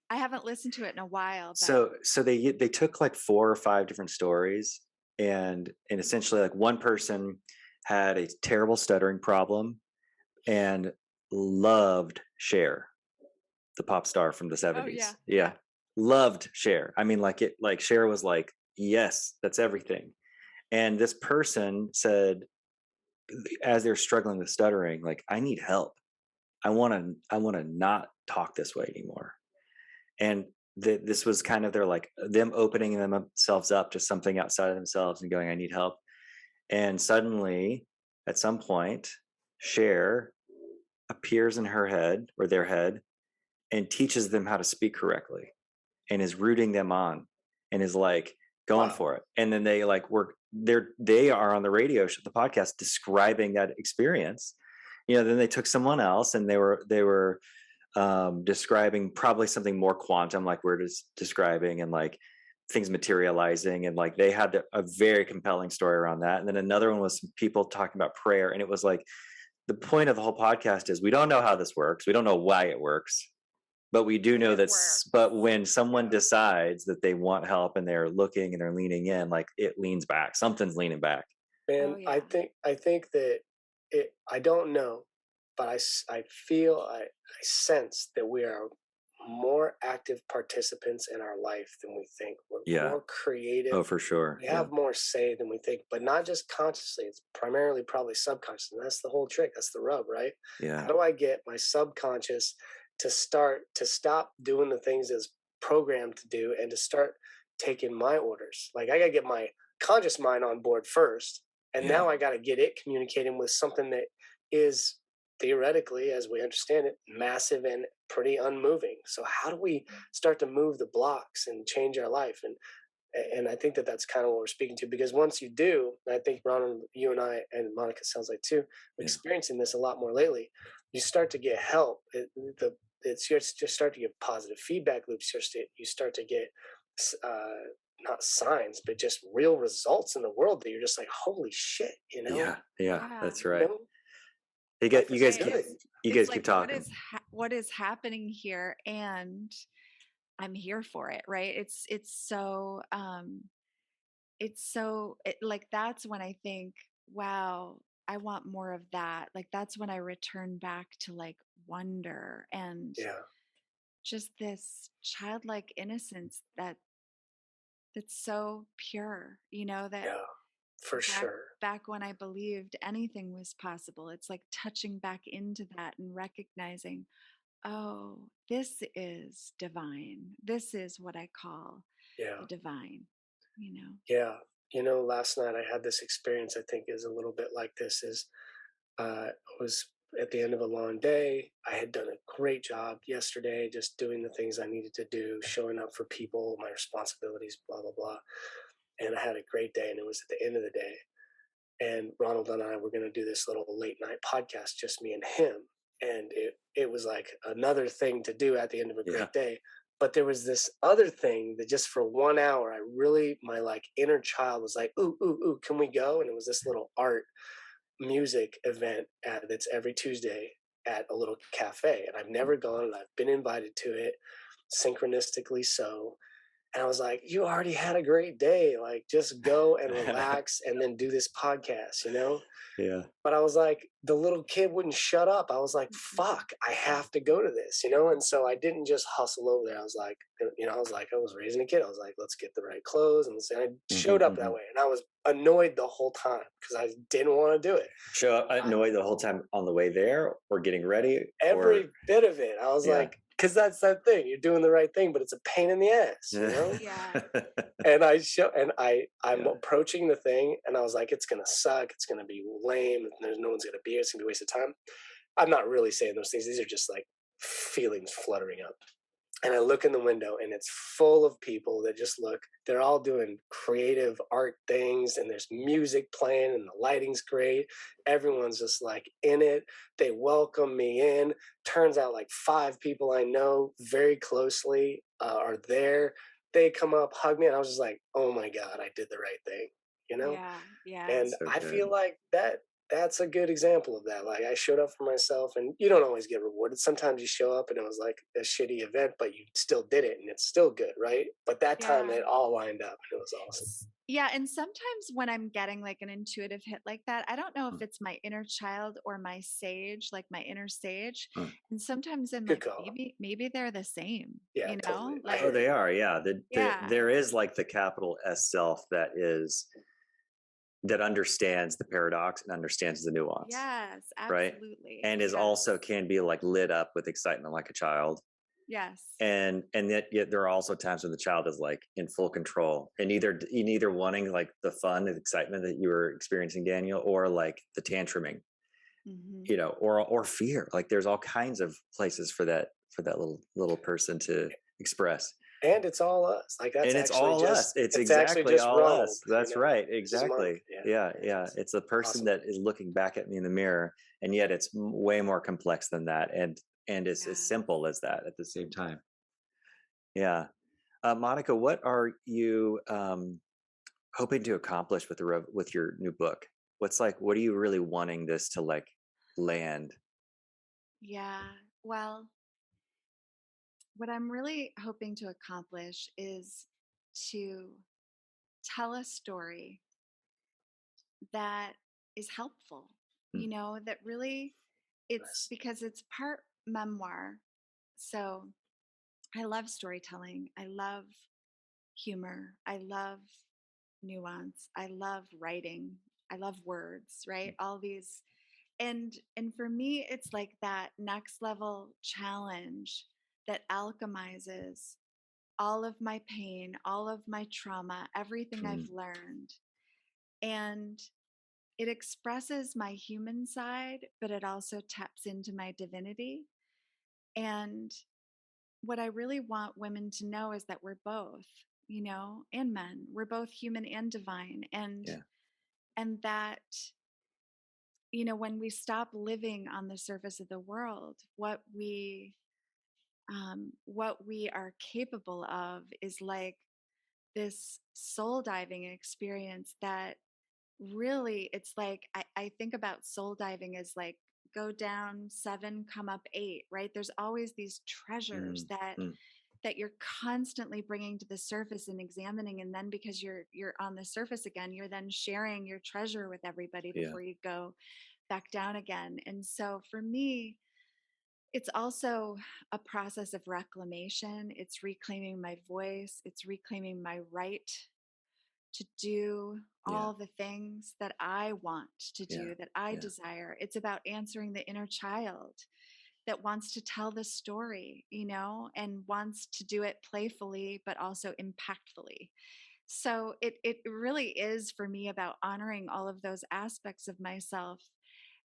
I haven't listened to it in a while. But... So they took like 4 or 5 different stories, and essentially, like, one person had a terrible stuttering problem and loved Cher, the pop star from the Oh yeah, 70s. Yeah. yeah. Loved Cher. I mean, like Cher was like, yes, that's everything. And this person said, as they're struggling with stuttering, like, I need help. I want to not talk this way anymore. And this was kind of their, like, them opening themselves up to something outside of themselves and going, I need help. And suddenly, at some point, Cher appears in her head or their head and teaches them how to speak correctly and is rooting them on and is like going Wow. for it. And then they like they are on the radio show, the podcast, describing that experience. Then they took someone else and they were describing probably something more quantum, like we're just describing, and like things materializing, and like they had a very compelling story around that. And then another one was some people talking about prayer, and it was like, the point of the whole podcast is we don't know how this works, we don't know why it works, but we do know It that works. but when someone Yeah. decides that they want help and they're looking and they're leaning in, like it leans back, something's leaning back. Man, Oh I yeah. think that I don't know, but I feel, I sense that we are more active participants in our life than we think. We're Yeah. more creative. Oh, for sure. We Yeah. have more say than we think, but not just consciously. It's primarily probably subconscious. And that's the whole trick. That's the rub, right? Yeah. How do I get my subconscious to stop doing the things it's programmed to do and to start taking my orders? Like, I got to get my conscious mind on board first. And Yeah. now I got to get it communicating with something that is theoretically, as we understand it, massive and pretty unmoving. So how do we start to move the blocks and change our life? And I think that that's kind of what we're speaking to, because once you do, and I think Ron, you and I, and Monica sounds like too, Yeah. experiencing this a lot more lately, you start to get help. It's you just start to get positive feedback loops. You start to get not signs, but just real results in the world that you're just like, holy shit, Yeah. Yeah. Yeah. That's You right. know? You Life guys is Right. keep good. you It's guys like keep talking. what is happening here, and I'm here for it, right? Like that's when I think, wow, I want more of that. Like that's when I return back to like wonder and Yeah, just this childlike innocence that's so pure, that yeah, for back sure. back when I believed anything was possible. It's like touching back into that and recognizing, oh, this is divine. This is what I call Yeah. the divine, you know. Yeah. Last night I had this experience, I think is a little bit like this. I was at the end of a long day. I had done a great job yesterday, just doing the things I needed to do, showing up for people, my responsibilities, blah, blah, blah. And I had a great day, and it was at the end of the day. And Ronald and I were going to do this little late night podcast, just me and him. And it was like another thing to do at the end of a Yeah. great day. But there was this other thing that just for 1 hour, my like inner child was like, ooh, ooh, ooh, can we go? And it was this little art music event that's every Tuesday at a little cafe. And I've never gone, and I've been invited to it, synchronistically so. And I was like, you already had a great day. Like, just go and relax and then do this podcast? Yeah. But I was like, the little kid wouldn't shut up. I was like, fuck, I have to go to this. And so I didn't just hustle over there. I was like, I was raising a kid. I was like, let's get the right clothes. And I showed up that way. And I was annoyed the whole time because I didn't want to do it. Show up annoyed the whole time on the way there or getting ready? Every bit of it. I was Yeah. like, because that's that thing. You're doing the right thing, but it's a pain in the ass, Yeah. And I'm approaching the thing, and I was like, it's gonna suck. It's gonna be lame. There's no one's gonna be here. It's gonna be a waste of time. I'm not really saying those things. These are just like feelings fluttering up. And I look in the window, and it's full of people that just look. They're all doing creative art things, and there's music playing, and the lighting's great. Everyone's just like in it. They welcome me in. Turns out like 5 people I know very closely are there. They come up, hug me, and I was just like, oh my God, I did the right thing. Yeah. Yeah. And So I good. feel like that that's a good example of that. Like I showed up for myself, and you don't always get rewarded. Sometimes you show up and it was like a shitty event, but you still did it and it's still good, right? But that time Yeah. it all lined up and it was awesome. Yeah, and sometimes when I'm getting like an intuitive hit like that, I don't know if Mm, it's my inner child or my sage, like my inner sage. mm. And sometimes I'm Good like, call. maybe they're the same, Yeah, totally. I Oh, Like, hear they you. are. Yeah. yeah. There is like the capital S self that understands the paradox and understands the nuance, Yes, right? absolutely. And is also Yes. can be like lit up with excitement like a child. Yes. And yet there are also times when the child is like in full control and either wanting like the fun and excitement that you were experiencing, Daniel, or like the tantruming, Hmm. or fear. Like there's all kinds of places for that little person to express. And it's all us. Like that's And it's actually all just us. It's it's actually exactly just all Rome, us. That's right. This is monk. Exactly. Yeah. Yeah. Yeah. Yeah. It's It's the person awesome. that is looking back at me in the mirror, and yet it's way more complex than that, and it's as Yes. simple as that at the same time. Yeah. Monica, what are you hoping to accomplish with with your new book? What are you really wanting this to like land? Yeah. Well, what I'm really hoping to accomplish is to tell a story that is helpful, Mm, that really it's Nice. because it's part memoir. So I love storytelling. I love humor. I love nuance. I love writing. I love words, mm, right? All these and for me it's like that next level challenge that alchemizes all of my pain, all of my trauma, everything I've mm, learned. And it expresses my human side, but it also taps into my divinity. And what I really want women to know is that we're both, and men. We're both human and divine. yeah. And that, when we stop living on the surface of the world, what we are capable of is like this soul diving experience that really it's like I think about soul diving as like go down seven, come up eight, right? There's always these treasures Mm, that mm, that you're constantly bringing to the surface and examining, and then because you're on the surface again, you're then sharing your treasure with everybody yeah. before you go back down again. And so for me, it's also a process of reclamation. It's reclaiming my voice, it's reclaiming my right to do Yeah. all the things that I want to Yeah. do, that I Yeah. desire. It's about answering the inner child that wants to tell the story, and wants to do it playfully, but also impactfully. So it really is for me about honoring all of those aspects of myself.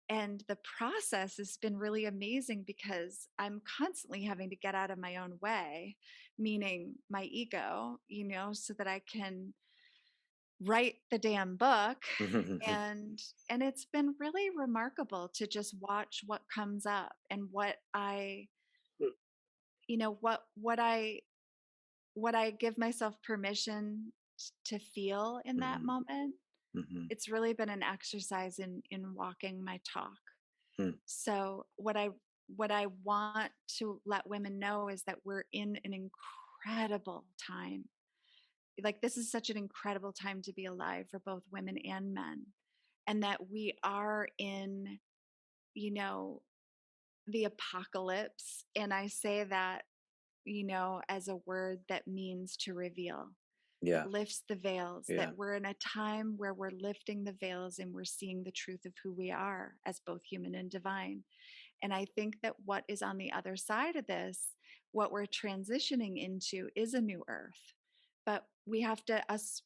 And the process has been really amazing because I'm constantly having to get out of my own way, meaning my ego, so that I can write the damn book. And it's been really remarkable to just watch what comes up and what I Mm. what I give myself permission to feel in that Mhm, moment. mhm, It's really been an exercise in walking my talk. mm. So what I want to let women know is that we're in an incredible time. Like this is such an incredible time to be alive for both women and men, and that we are in, you know, the apocalypse. And I say that, as a word that means to reveal. It Yeah. lifts the veils, that Yeah. we're in a time where we're lifting the veils and we're seeing the truth of who we are as both human and divine. And I think that what is on the other side of this, what we're transitioning into is a new earth. But we have to, us,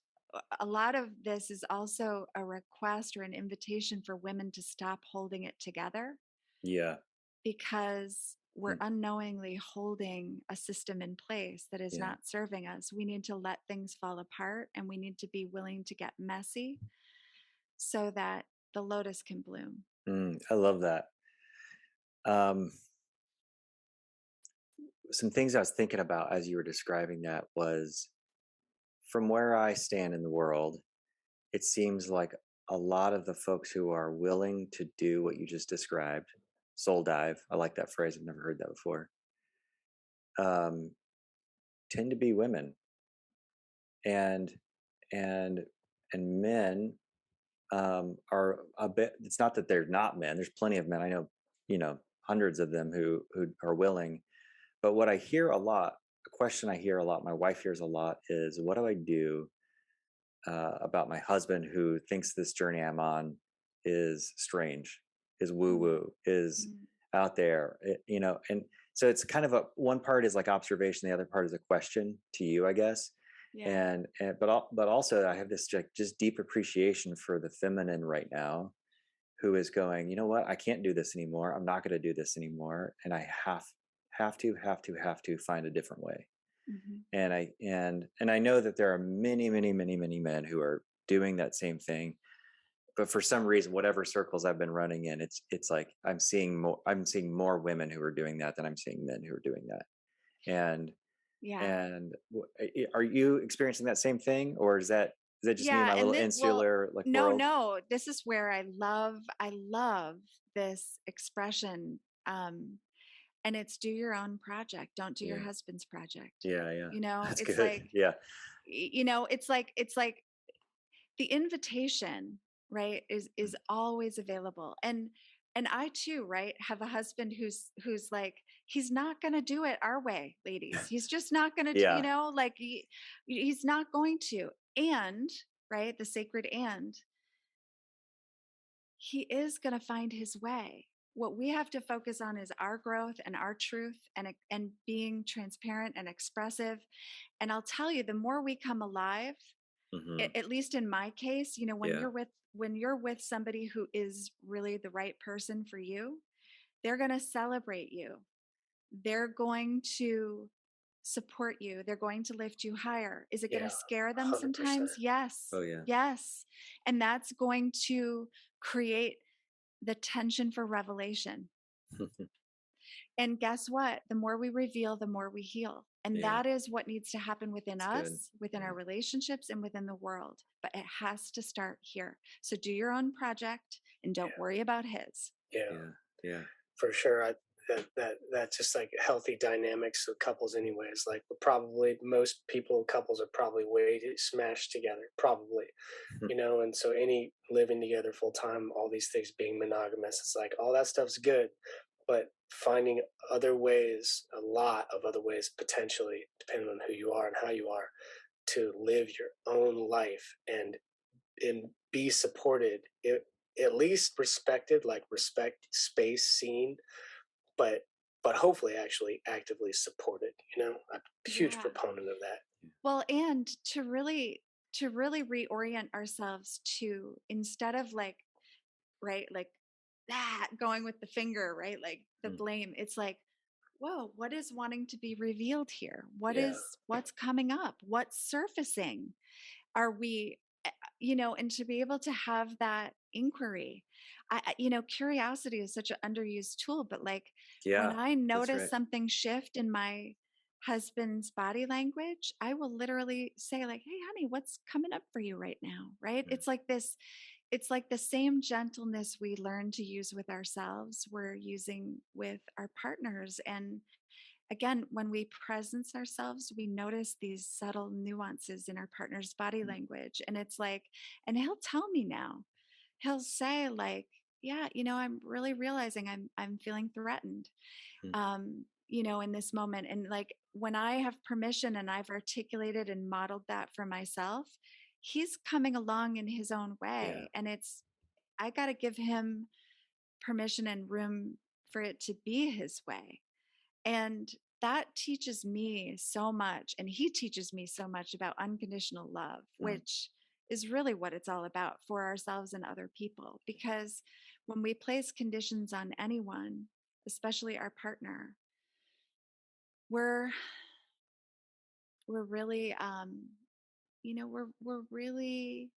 a lot of this is also a request or an invitation for women to stop holding it together Yeah. because we're Mm, unknowingly holding a system in place that is yeah. not serving us. We need to let things fall apart and we need to be willing to get messy so that the lotus can bloom. I love that. Um, some things I was thinking about as you were describing that was from where I stand in the world, it seems like a lot of the folks who are willing to do what you just described, soul dive, I like that phrase, I've never heard that before, um, tend to be women. And and and men are a bit, it's not that they're not men, there's plenty of men, I know, hundreds of them who are willing. But what I hear a lot, a question I hear a lot, my wife hears a lot, is what do I do about my husband who thinks this journey I'm on is strange, is woo woo, is Mm. out there, and so it's kind of a, one part is like observation, the other part is a question to you, I guess. Yeah. And but also I have this like just deep appreciation for the feminine right now, who is going, you know what, I can't do this anymore, I'm not going to do this anymore, and I have to find a different way. Mm-hmm. And I know that there are many men who are doing that same thing, but for some reason, whatever circles I've been running in, it's like I'm seeing more women who are doing that than I'm seeing men who are doing that. And Yeah. and are you experiencing that same thing, or is that just me in Yeah. my And little then, well, insular like no, world? no, this is where I love this expression. And it's do your own project. Don't do your Yeah, husband's project. yeah, that's It's good. like, Yeah, it's like the invitation, right, is always available. And I too, right, have a husband who's like, he's not going to do it our way, ladies. He's just not going to do, yeah, like he's not going to. And right, the sacred and he is going to find his way. What we have to focus on is our growth and our truth, and being transparent and expressive. And I'll tell you, the more we come alive, hmm, at least in my case, when yeah, you're with somebody who is really the right person for you, they're going to celebrate you. They're going to support you. They're going to lift you higher. Is it going Yeah, to scare them 100%. sometimes? Yes. oh yeah, Yes. And that's going to create the tension for revelation. And guess what? The more we reveal, the more we heal. And yeah, that is what needs to happen within it's good. us, within Yeah, our relationships, and within the world. But it has to start here. So do your own project and don't worry about his. Yeah, yeah, yeah, for sure. That's just like healthy dynamics of couples, anyways. Like probably most couples are probably way smashed together, probably, and so any living together full time, all these things being monogamous, it's like all that stuff's good, but finding other ways, a lot of other ways potentially, depending on who you are and how you are, to live your own life and be supported, at least respected, like respect space seen, but hopefully actually actively supported. I'm a huge Yeah. proponent of that. Well, and to really reorient ourselves to, instead of like, right, like that going with the finger, right? Like the mm, blame. It's like, whoa, what is wanting to be revealed here? Yeah, What's coming up? What's surfacing? Are we, and to be able to have that inquiry. Curiosity is such an underused tool, but like when yeah, I that's notice right. something shift in my husband's body language, I will literally say like, hey honey, what's coming up for you right now? Right. Mm, It's like the same gentleness we learn to use with ourselves, we're using with our partners. And again, when we presence ourselves, we notice these subtle nuances in our partner's body mm, language. And it's like, and he'll tell me now, he'll say like, yeah, I'm really realizing I'm feeling threatened, mm, in this moment. And like when I have permission and I've articulated and modeled that for myself, he's coming along in his own yeah, way. And I got to give him permission and room for it to be his way. And that teaches me so much. And he teaches me so much about unconditional love, mm, which is really what it's all about for ourselves and other people. Because when we place conditions on anyone, especially our partner, we're we're really we're really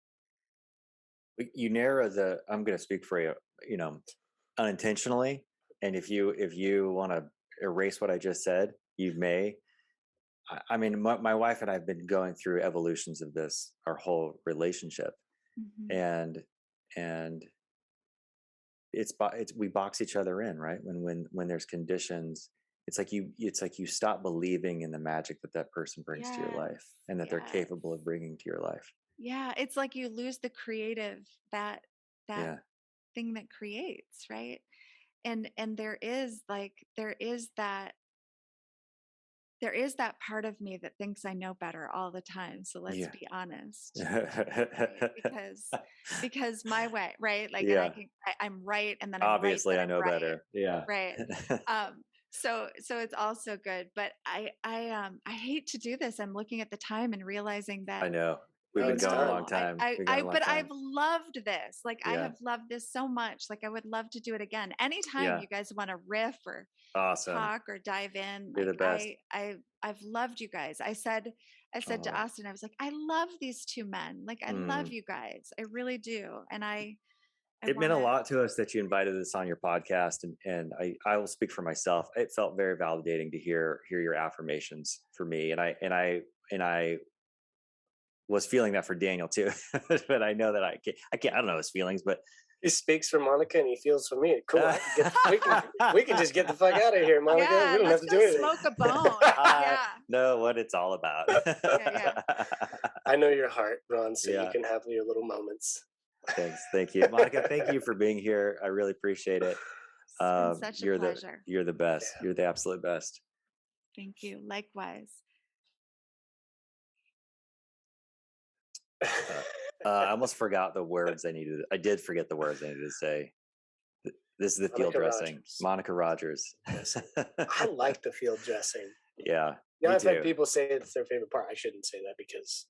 you narrow the, I'm going to speak for you, you know unintentionally, and if you want to erase what I just said, you may. I mean, my wife and I have been going through evolutions of this our whole relationship, mhm, and and it's we box each other in, right? When there's conditions, it's like you stop believing in the magic that that person brings to your Yes. life, and that they're Yes. capable of bringing to your life. Yeah. It's like you lose the creative, that Yeah, thing that creates, right? And there is that part of me that thinks I know better all the time. So let's yeah. be honest, right? Because my way, right? Like, and Yeah, I'm right, and then I'm right obviously that I I'm know right, better. Yeah. right? So it's also good, but I hate to do this. I'm looking at the time and realizing I that, know. We've No, been it's going a time. long time. We've gone a long but I've time. loved this. Like, I Yeah. have loved this so much. Like, I would love to do it again. Anytime Yeah. you guys want to riff or Awesome. talk or dive in, You're like, the best. I've loved you guys. I said to Oh. Austin, I was like, I love these two men. Like, I love Mm. you guys. I really do. And I It meant want a to. lot to us that you invited us on your podcast, and I will speak for myself. It felt very validating to hear your affirmations for me, and I was feeling that for Daniel too. But I know that I don't know his feelings, but He speaks for Monica and he feels for me. Cool. We can just get the fuck out of here, Monica. Yeah, We don't have let's to go do anything. smoke a bone. I Yeah, know what it's all about. yeah. I know your heart, Ron, so you Yeah. can have your little moments. Thanks. Thank you, Monica. Thank you for being here. I really appreciate it. It's been such a pleasure. You're the best. Yeah. You're the absolute best. Thank you. Likewise. I almost forgot the words I needed. I did forget the words I needed to say. This is the field Monica dressing. Rogers. Monica Rogers. I like the field dressing. Yeah. You know, Me I've had too. people say it's their favorite part. I shouldn't say that because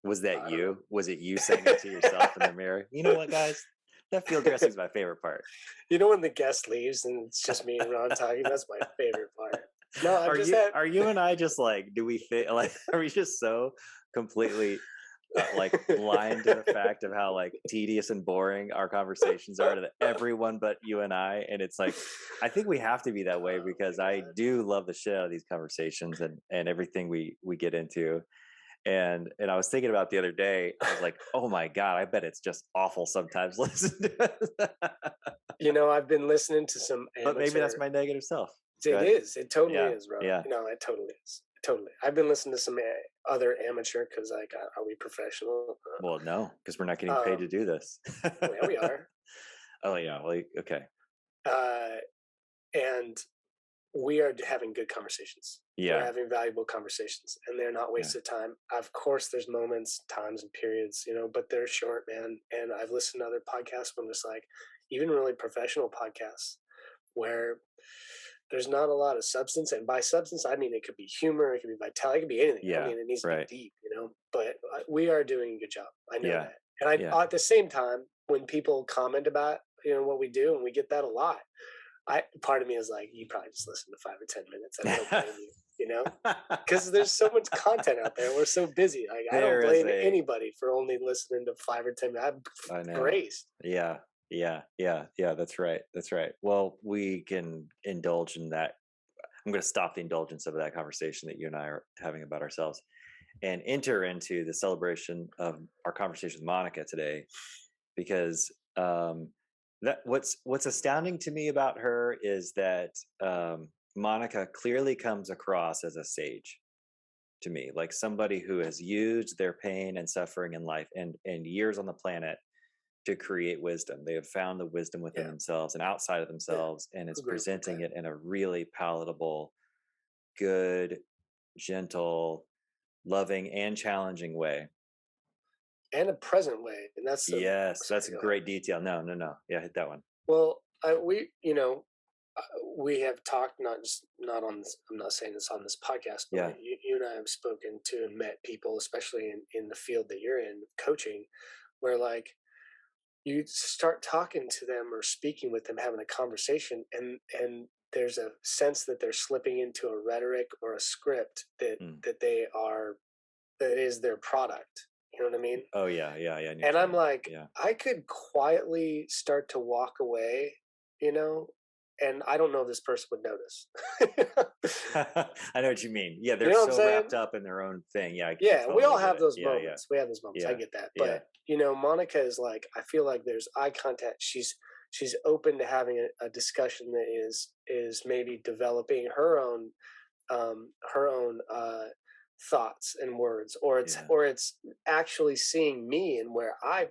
Was I that don't you? know. Was it you saying it to yourself in the mirror? You know what, guys? That field dressing is my favorite part. You know, when the guest leaves and it's just me and Ron talking, that's my favorite part. No, I've just had. Are you and I just like, do we fit? Like, are we just so completely like blind to the fact of how like tedious and boring our conversations are to everyone but you and I? And it's like, I think we have to be that way because I do love the shit out of these conversations and everything we get into. And I was thinking about the other day, I was like, oh my God, I bet it's just awful sometimes. Listen to it. You know, I've been listening to some amateur. But maybe that's my negative self. It is. It totally Yeah. is, Ron. Yeah. No, it totally is. Totally. I've been listening to some other amateur because, like, are we professional? Well, no, because we're not getting paid to do this. Well, yeah, we are. Oh yeah. Well, okay. And we are having good conversations. Yeah. We're having valuable conversations, and they're not wasted time. Of course, there's moments, times, and periods, you know, but they're short, man. And I've listened to other podcasts from just like even really professional podcasts where there's not a lot of substance. And by substance, I mean it could be humor, it could be vitality, it could be anything. Yeah, I mean, it needs to right. be deep, you know. But we are doing a good job. I know Yeah. that. And at the same time, when people comment about what we do, and we get that a lot, part of me is like, you probably just listen to 5 or 10 minutes. I don't blame you, you know, because there's so much content out there. We're so busy. Like, I don't blame anybody for only listening to 5 or 10 minutes. I know. Grace. Yeah. That's right. That's right. Well, we can indulge in that. I'm going to stop the indulgence of that conversation that you and I are having about ourselves and enter into the celebration of our conversation with Monica today, because that what's astounding to me about her is that Monica clearly comes across as a sage to me, like somebody who has used their pain and suffering in life and years on the planet to create wisdom. They have found the wisdom within themselves and outside of themselves, and is presenting it in a really palatable, good, gentle, loving, and challenging way. And a present way. And that's that's a great detail. No. Yeah, hit that one. Well, we have talked, not on this, I'm not saying this on this podcast, but you and I have spoken to and met people, especially in the field that you're in, coaching, where like you start talking to them or speaking with them, having a conversation, and there's a sense that they're slipping into a rhetoric or a script that that is their product. You know what I mean? Oh yeah. And I'm like, I could quietly start to walk away, and I don't know if this person would notice. I know what you mean. Yeah, You they're know what I'm so saying? wrapped up in their own thing. Yeah, I Yeah, we all totally get have it. those Yeah, yeah, moments. We have those moments. I yeah, get that. yeah, But Monica is like, I feel like there's eye contact. She's open to having a discussion that is maybe developing her own thoughts and words, or yeah, it's actually seeing me and where I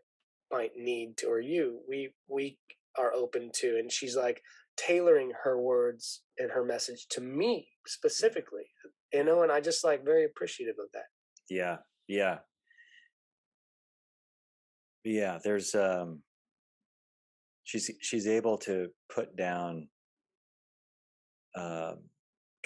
might need to, or we are open to, and she's like tailoring her words and her message to me specifically, and I just like very appreciative of that. yeah, yeah, yeah. There's she's able to put down um,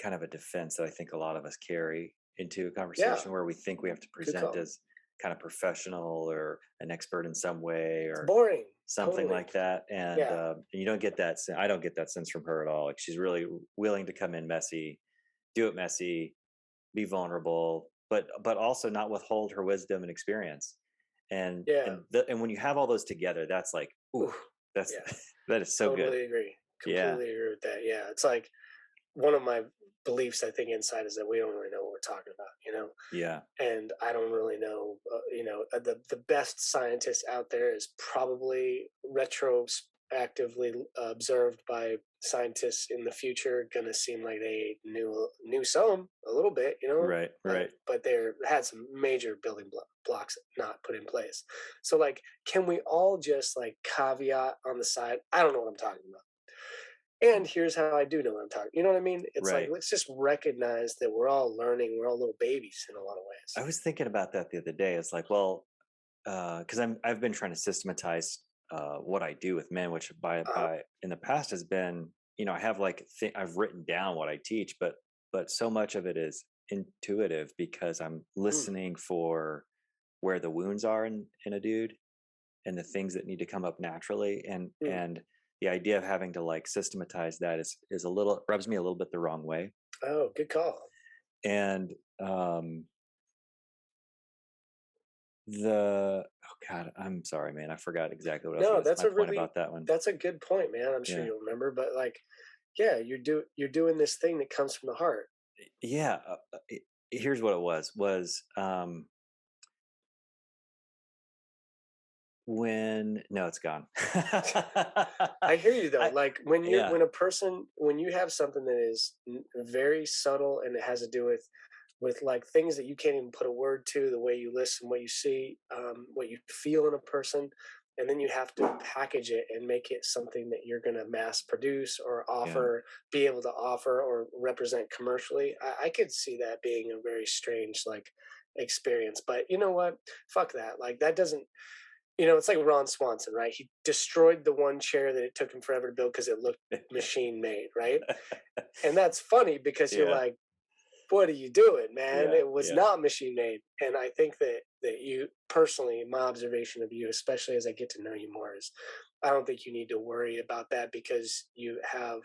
kind of a defense that I think a lot of us carry into a Yeah, conversation where we think we have to good present call. as kind of professional or an expert in some way It's or boring. something Totally. like that. Yeah. And you don't get that. I don't get that sense from her at all. Like she's really willing to come in messy, do it messy, be vulnerable, but also not withhold her wisdom and experience. And Yeah. and when you have all those together, that's like, ooh, Oof. that's Yeah. that is so good. Totally agree. Yeah, Completely agree with that. Yeah. It's like one of my beliefs, I think, inside is that we don't really know what we're talking about, yeah, and I don't really know, the best scientist out there is probably retroactively observed by scientists in the future going to seem like they knew some a little bit, right, right. but they had some major building blocks not put in place. So like, can we all just like caveat on the side? I don't know what I'm talking about. And here's how I do know what I'm talking. You know what I mean? It's like, Right. let's just recognize that we're all learning. We're all little babies in a lot of I ways. was thinking about that the other day. It's like, well, because I've been trying to systematize what I do with men, which Uh-huh. by in the past has been, I have like I've written down what I teach, but so much of it is intuitive because I'm Mm, listening for where the wounds are in a dude and the things that need to come up naturally, mm. and the idea of having to like systematize that is a little rubs me a little bit the wrong way, Oh, good call. and um the oh god, I'm sorry, man, I forgot exactly what I was No, gonna my point about that one. that's a good point, man. I'm sure Yeah, you'll remember, but like, yeah, you're doing this thing that comes from the heart. yeah. Here's what it was when no, it's gone. I hear you though. I Like yeah, when you have something that is very subtle and it has to do with like things that you can't even put a word to, the way you listen, what you see, what you feel in a person, and then you have to package it and make it something that you're going to mass produce or yeah, be able to offer or represent commercially. I could see that being a very strange like experience, but you know what? Fuck that. Like that doesn't. It's like Ron Swanson, right? He destroyed the one chair that it took him forever to build because it looked machine made, right? And that's funny because you're yeah, like, what are you doing, man? yeah, It was yeah, not machine made. And I think that you personally, my observation of you, especially as I get to know you more, is I don't think you need to worry about that because you have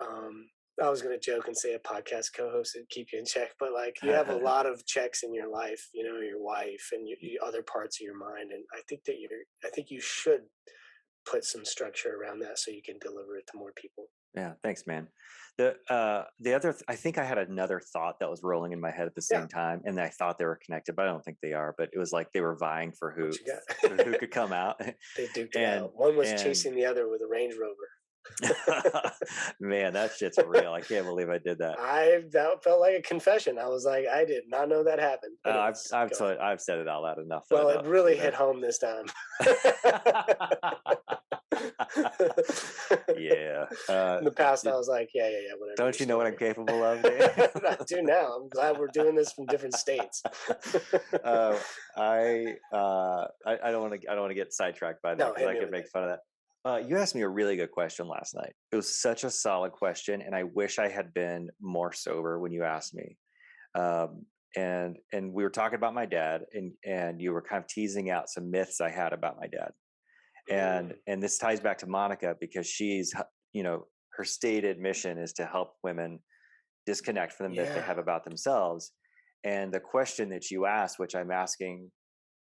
um I was going to joke and say a podcast co-host and keep you in check, but like you have a lot of checks in your life, your wife and your other parts of your mind, and I think you should put some structure around that so you can deliver it to more people. yeah. Thanks, man. The other I think I had another thought that was rolling in my head at the Yeah, same time, and I thought they were connected, but I don't think they are. But it was like they were vying for what you who got? could come out, They duked it and out. One was and chasing the other with a Range Rover. man, that shit's real. I can't believe I did that. That felt like a confession. I was like, I did not know that happened. Anyways, go ahead. I've said it out loud enough that I Well, it don't, really hit home this time. yeah. In the past, I was like, yeah, yeah, yeah, whatever your Don't you know what I'm story. capable of, Dan? I do now. I'm glad we're doing this from different states. uh, I don't want to get sidetracked by that No, because hit I me could with make it. fun of that. You asked me a really good question last night. It was such a solid question, and I wish I had been more sober when you asked me. Um, and we were talking about my dad, and you were kind of teasing out some myths I had about my dad, Mm, and this ties back to Monica because she's her stated mission is to help women disconnect from the myth they yeah. have about themselves. And the question that you asked, which I'm asking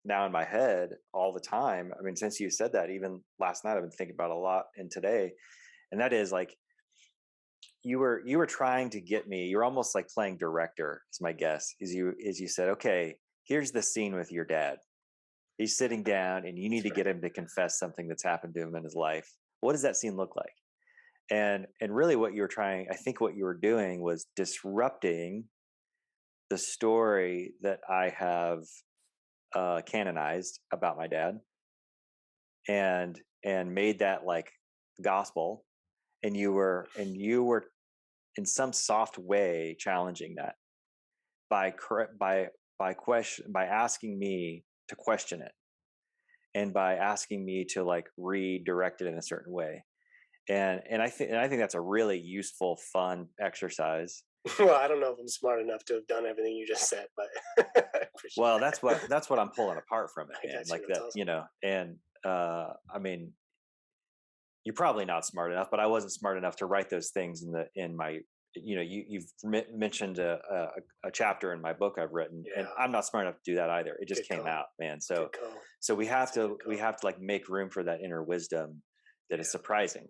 now in my head all the time, I mean, since you said that, even last night I've been thinking about a lot and today, and that is like, you were trying to get me. You're almost like playing director, is my guess. Is you said, okay, here's the scene with your dad. He's sitting down, and you need to get him to confess something that's happened to him in his life. What does that scene look like? And really, what you were trying, I think, what you were doing was disrupting the story that I have canonized about my dad, and made that like gospel, and you were in some soft way challenging that by by asking me to question it, and by asking me to like redirect it in a certain way. And I think that's a really useful, fun exercise. Well, I don't know if I'm smart enough to have done everything you just said, but I appreciate Well, that. that's what I'm pulling apart from it, I man. got Like you. That's that, awesome. and I mean, you're probably not smart enough, but I wasn't smart enough to write those things in my, you've mentioned a chapter in my book I've written, and Yeah, I'm not smart enough to do that either. It just good came call. out, man. So Good call. we have That's a to good call. like make room for that inner wisdom that is Yeah. surprising,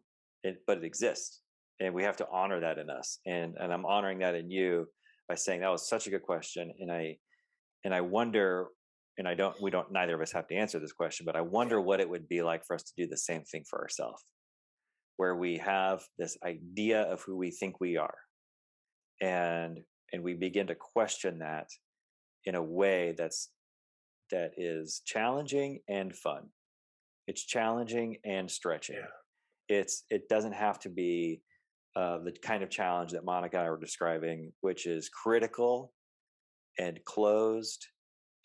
but it exists, and we have to honor that in us. And I'm honoring that in you by saying that was such a good question. And I wonder, and we don't, neither of us have to answer this question, but I wonder what it would be like for us to do the same thing for ourselves, where we have this idea of who we think we are, and we begin to question that in a way that is challenging and fun. It's challenging and stretching. Yeah. It doesn't have to be the kind of challenge that Monica and I were describing, which is critical and closed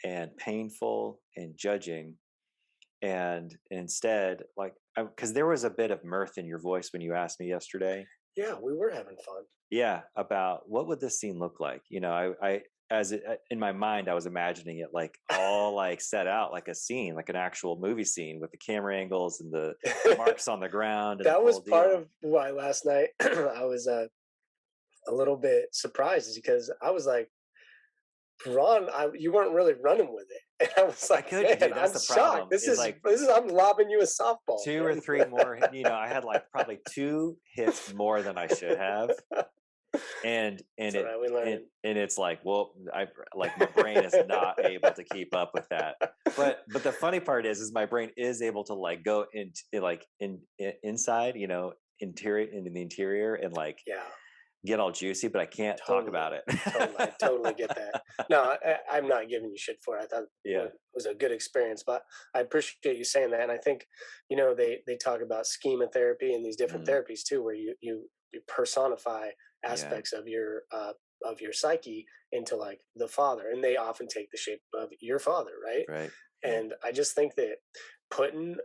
and painful and judging. And instead, like, because there was a bit of mirth in your voice when you asked me yesterday. Yeah, we were having fun. Yeah, about what would this scene look like? I as it, in my mind, I was imagining it like all like set out like a scene, like an actual movie scene with the camera angles and the marks on the ground. And That the was whole part deal. of why last night I was a little bit surprised, is because I was like, Ron, you weren't really running with it. And I was I like, could, man, dude. That's I'm the shocked. problem. This Is is like I'm lobbing you a softball, 2 or man. 3 more. I had like probably 2 hits more than I should have, and That's all right, we learn. and it's like, well, I like my brain is not able to keep up with that. But the funny part is my brain is able to like go into like inside, interior, into the interior, and like Yeah, get all juicy, but I can't talk about it. totally. I totally get that. No, I'm not giving you shit for it. I thought Yeah. it was a good experience, but I appreciate you saying that. And I think, they talk about schema therapy and these different therapies too, where you personify aspects of your psyche into like the father, and they often take the shape of your father, right? Right. And I just think that putting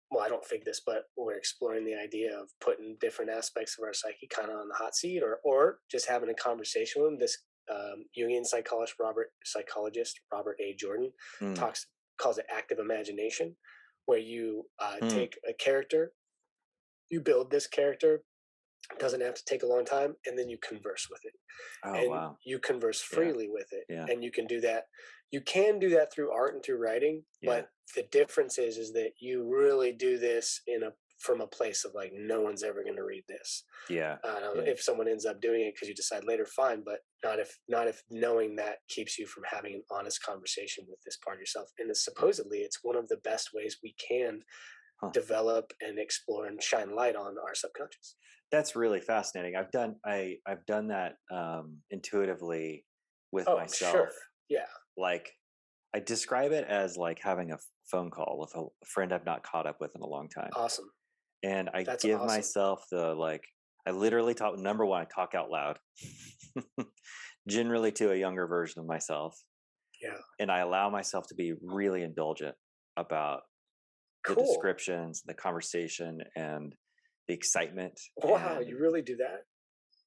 well, I don't think this, but we're exploring the idea of putting different aspects of our psyche kind of on the hot seat, or just having a conversation with them. This Jungian psychologist Robert A. Jordan calls it active imagination, where you take a character, you build this character. It doesn't have to take a long time, and then you converse with it. Oh, And wow. you converse freely with it. Yeah. And you can do that through art and through writing. Yeah. But the difference is that you really do this from a place of like, no one's ever going to read this. Yeah. If someone ends up doing it because you decide later, fine, but not if knowing that keeps you from having an honest conversation with this part of yourself. And supposedly it's one of the best ways we can develop and explore and shine light on our subconscious. That's really fascinating. I've done that intuitively with myself. Sure. Yeah. Like, I describe it as like having a phone call with a friend I've not caught up with in a long time. Awesome. And I That's give awesome. myself I literally talk. Number one, I talk out loud, generally to a younger version of myself. Yeah. And I allow myself to be really indulgent about the descriptions, the conversation, and the excitement. Wow, you really do that?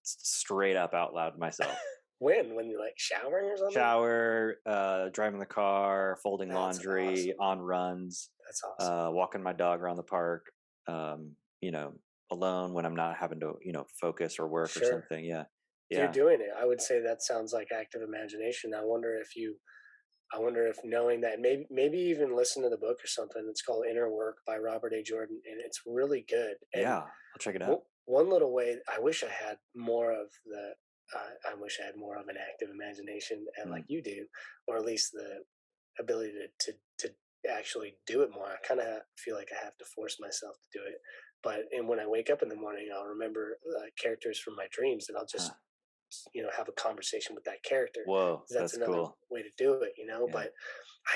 Straight up out loud myself. When you're like showering or something? Shower, driving the car, folding That's laundry, awesome. on runs. That's awesome. Walking my dog around the park. Alone when I'm not having to, focus or work or something. Yeah. You're doing it. I would say that sounds like active imagination. I wonder if knowing that, maybe even listen to the book or something. It's called Inner Work by Robert A. Jordan, and it's really good. And yeah, I'll check it out. one little way, I wish I had more of the, I wish I had more of an active imagination, and like Mm. you do, or at least the ability to actually do it more. I kind of feel like I have to force myself to do it. But and when I wake up in the morning, I'll remember characters from my dreams, and I'll Huh. just have a conversation with that character. Whoa, 'Cause that's that's another cool. way to do it, Yeah. But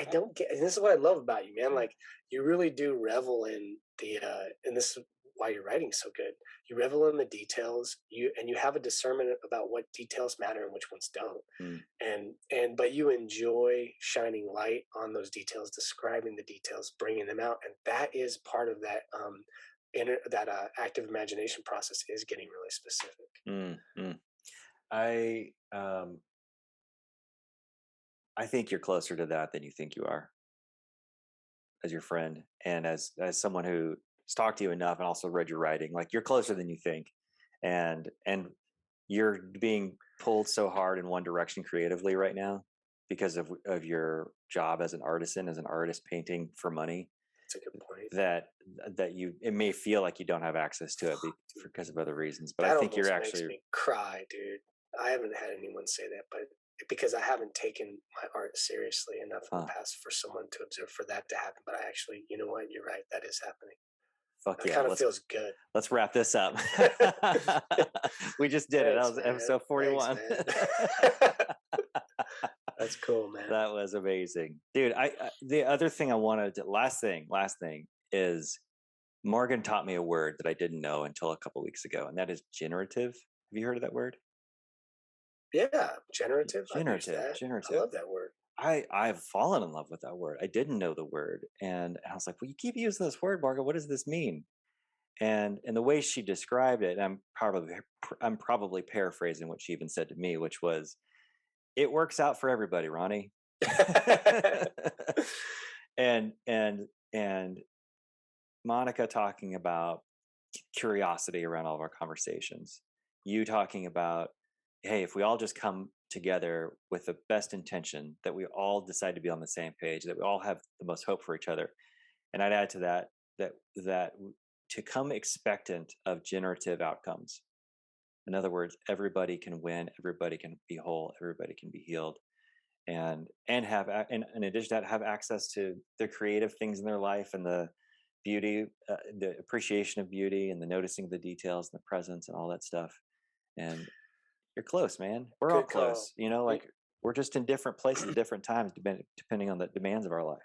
I don't get, and this is what I love about you, man. Yeah. Like you really do revel in the, and this is why your writing's so good. You revel in the details. You have a discernment about what details matter and which ones don't. Mm. But you enjoy shining light on those details, describing the details, bringing them out, and that is part of that. Active imagination process is getting really specific. Mm. Mm. I I think you're closer to that than you think you are as your friend, and as someone who's talked to you enough and also read your writing. Like you're closer than you think, and you're being pulled so hard in one direction creatively right now because of your job as an artisan, as an artist painting for money. That's a good point. That you, it may feel like you don't have access to it because of other reasons, but I That think you're almost makes actually me cry, dude. I haven't had anyone say that, but because I haven't taken my art seriously enough in huh, the past for someone to observe for that to happen. But I actually, you know what? You're right. That is happening. fuck That yeah. kind of feels good. Let's wrap this up. We just did it. That was episode 41. Thanks, that's cool, man. That was amazing, dude. I the other thing I wanted to, last thing is Morgan taught me a word that I didn't know until a couple weeks ago, and that is generative. Have you heard of that word? Yeah, generative. I've used Generative, that. I generative. love that word. I've fallen in love with that word. I didn't know the word, and I was like, "Well, you keep using this word, Morgan. What does this mean?" And the way she described it, and I'm probably paraphrasing what she even said to me, which was, "It works out for everybody, Ronnie." and and Monica talking about curiosity around all of our conversations. You talking about, hey, if we all just come together with the best intention, that we all decide to be on the same page, that we all have the most hope for each other. And I'd add to that to come expectant of generative outcomes. In other words, everybody can win, everybody can be whole, everybody can be healed, and in addition to that, have access to the creative things in their life and the beauty, the appreciation of beauty, and the noticing of the details and the presence and all that stuff. And you're close, man. We're all Good call. close. Like we're just in different places at different times, depending on the demands of our life.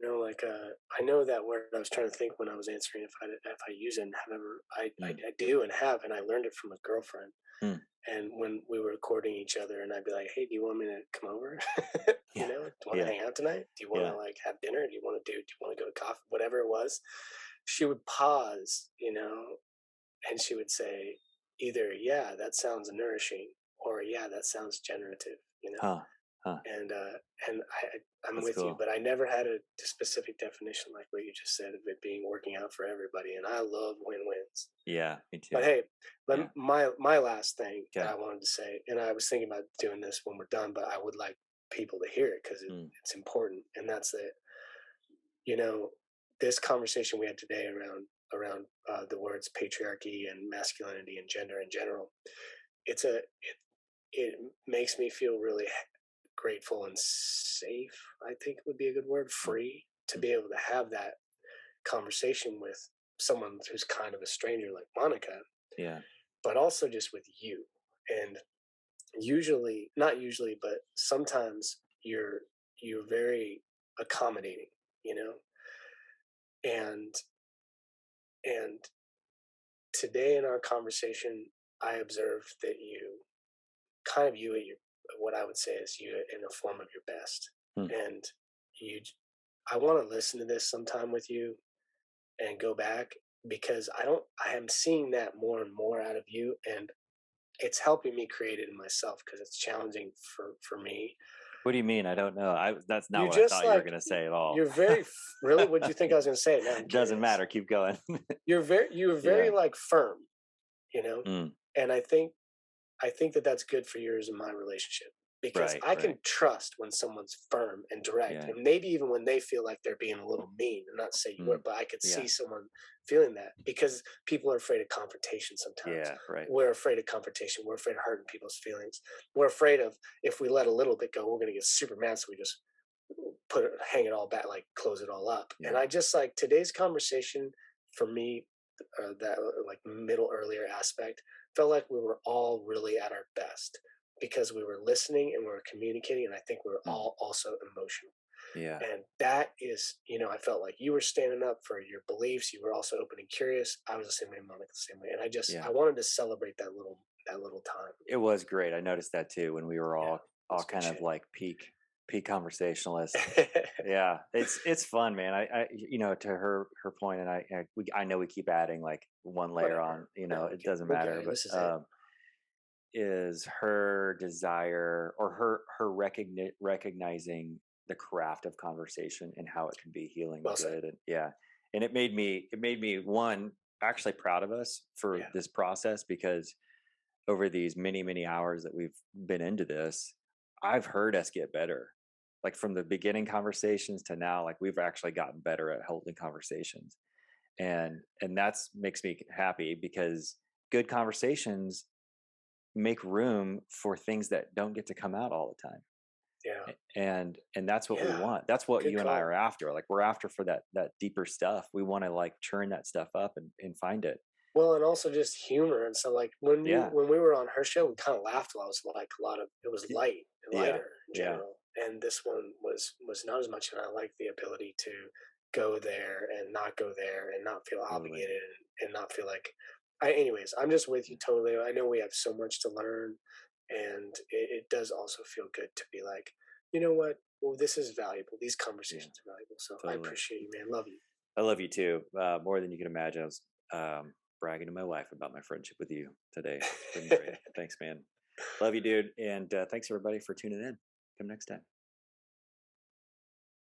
I know that word. I was trying to think when I was answering if I use it and have ever. I do and have, and I learned it from a girlfriend. Mm. And when we were courting each other, and I'd be like, "Hey, do you want me to come over? Yeah. Do you want to hang out tonight? Do you want to like have dinner? Do you want to go to coffee? Whatever it was." She would pause, and she would say, either "Yeah, that sounds nourishing," or "Yeah, that sounds generative." Huh. I'm That's with you, cool. but I never had a specific definition like what you just said of it being working out for everybody. And I love win-wins. Yeah, me too. But hey, Yeah. my last thing that Okay. I wanted to say, and I was thinking about doing this when we're done, but I would like people to hear it because it's important. And that's that, this conversation we had today around the words patriarchy and masculinity and gender in general. It makes me feel really grateful and safe, I think would be a good word, free, to be able to have that conversation with someone who's kind of a stranger like Monica. Yeah. But also just with you. And usually, not usually, but sometimes you're very accommodating, you know? And and today in our conversation, I observed that you kind of you at your what I would say is you in a form of your best. And you I want to listen to this sometime with you and go back because I am seeing that more and more out of you, and it's helping me create it in myself because it's challenging for me. What do you mean? I don't know. That's not You what I just thought you were going to say at all. you're very really. What do you think I was going to say? Now I'm It doesn't curious. matter. Keep going. You're very Yeah. like firm, Mm. and I think that that's good for yours and my relationship. because Right, I right. can trust when someone's firm and direct, Yeah. and maybe even when they feel like they're being a little mean. I'm not saying you were, Mm. but I could see Yeah. someone feeling that because people are afraid of confrontation sometimes. Yeah, right. We're afraid of confrontation. We're afraid of hurting people's feelings. We're afraid of if we let a little bit go, we're going to get super mad. So we just hang it all back, like close it all up. And Yeah. I just like today's conversation for me, that like middle earlier aspect felt like we were all really at our best because we were listening and we were communicating. And I think we were Mm. all also emotional. Yeah. And that is, I felt like you were standing up for your beliefs. You were also open and curious. I was the same way, Monica, the same way. And I Yeah. wanted to celebrate that little time. It was great. I noticed that too when we were Yeah, all it's good kind of shit. like peak conversationalists. Yeah, it's fun, man. To her point, and I know we keep adding like one layer on. Whatever. No, It doesn't we'll get matter, it. but This is it. is her desire or her recognizing the craft of conversation and how it can be healing and Well said. good, and yeah, and it made me one actually proud of us for Yeah. this process because over these many hours that we've been into this, I've heard us get better. Like from the beginning conversations to now, like we've actually gotten better at holding conversations. And that's makes me happy because good conversations make room for things that don't get to come out all the time. Yeah. And that's what we Yeah. want. That's what Good you and I are call. after. Like we're after for that deeper stuff. We want to like churn that stuff up and find it. Well, and also just humor. And so like Yeah. when we were on her show, we kind of laughed a lot. It was like a lot of it was Y- light and Yeah. lighter in Yeah. general. And this one was not as much. And I like the ability to go there and not go there and not feel Totally. obligated and not feel like anyways, I'm just with you totally. I know we have so much to learn, and it does also feel good to be like, you know what? Well, this is valuable. These Yeah. conversations are valuable. So I Totally. appreciate you, man. Love you. I love you too, more than you can imagine. I was bragging to my wife about my friendship with you today. It's been great. Thanks, man. Love you, dude. And thanks everybody for tuning in. Come next time.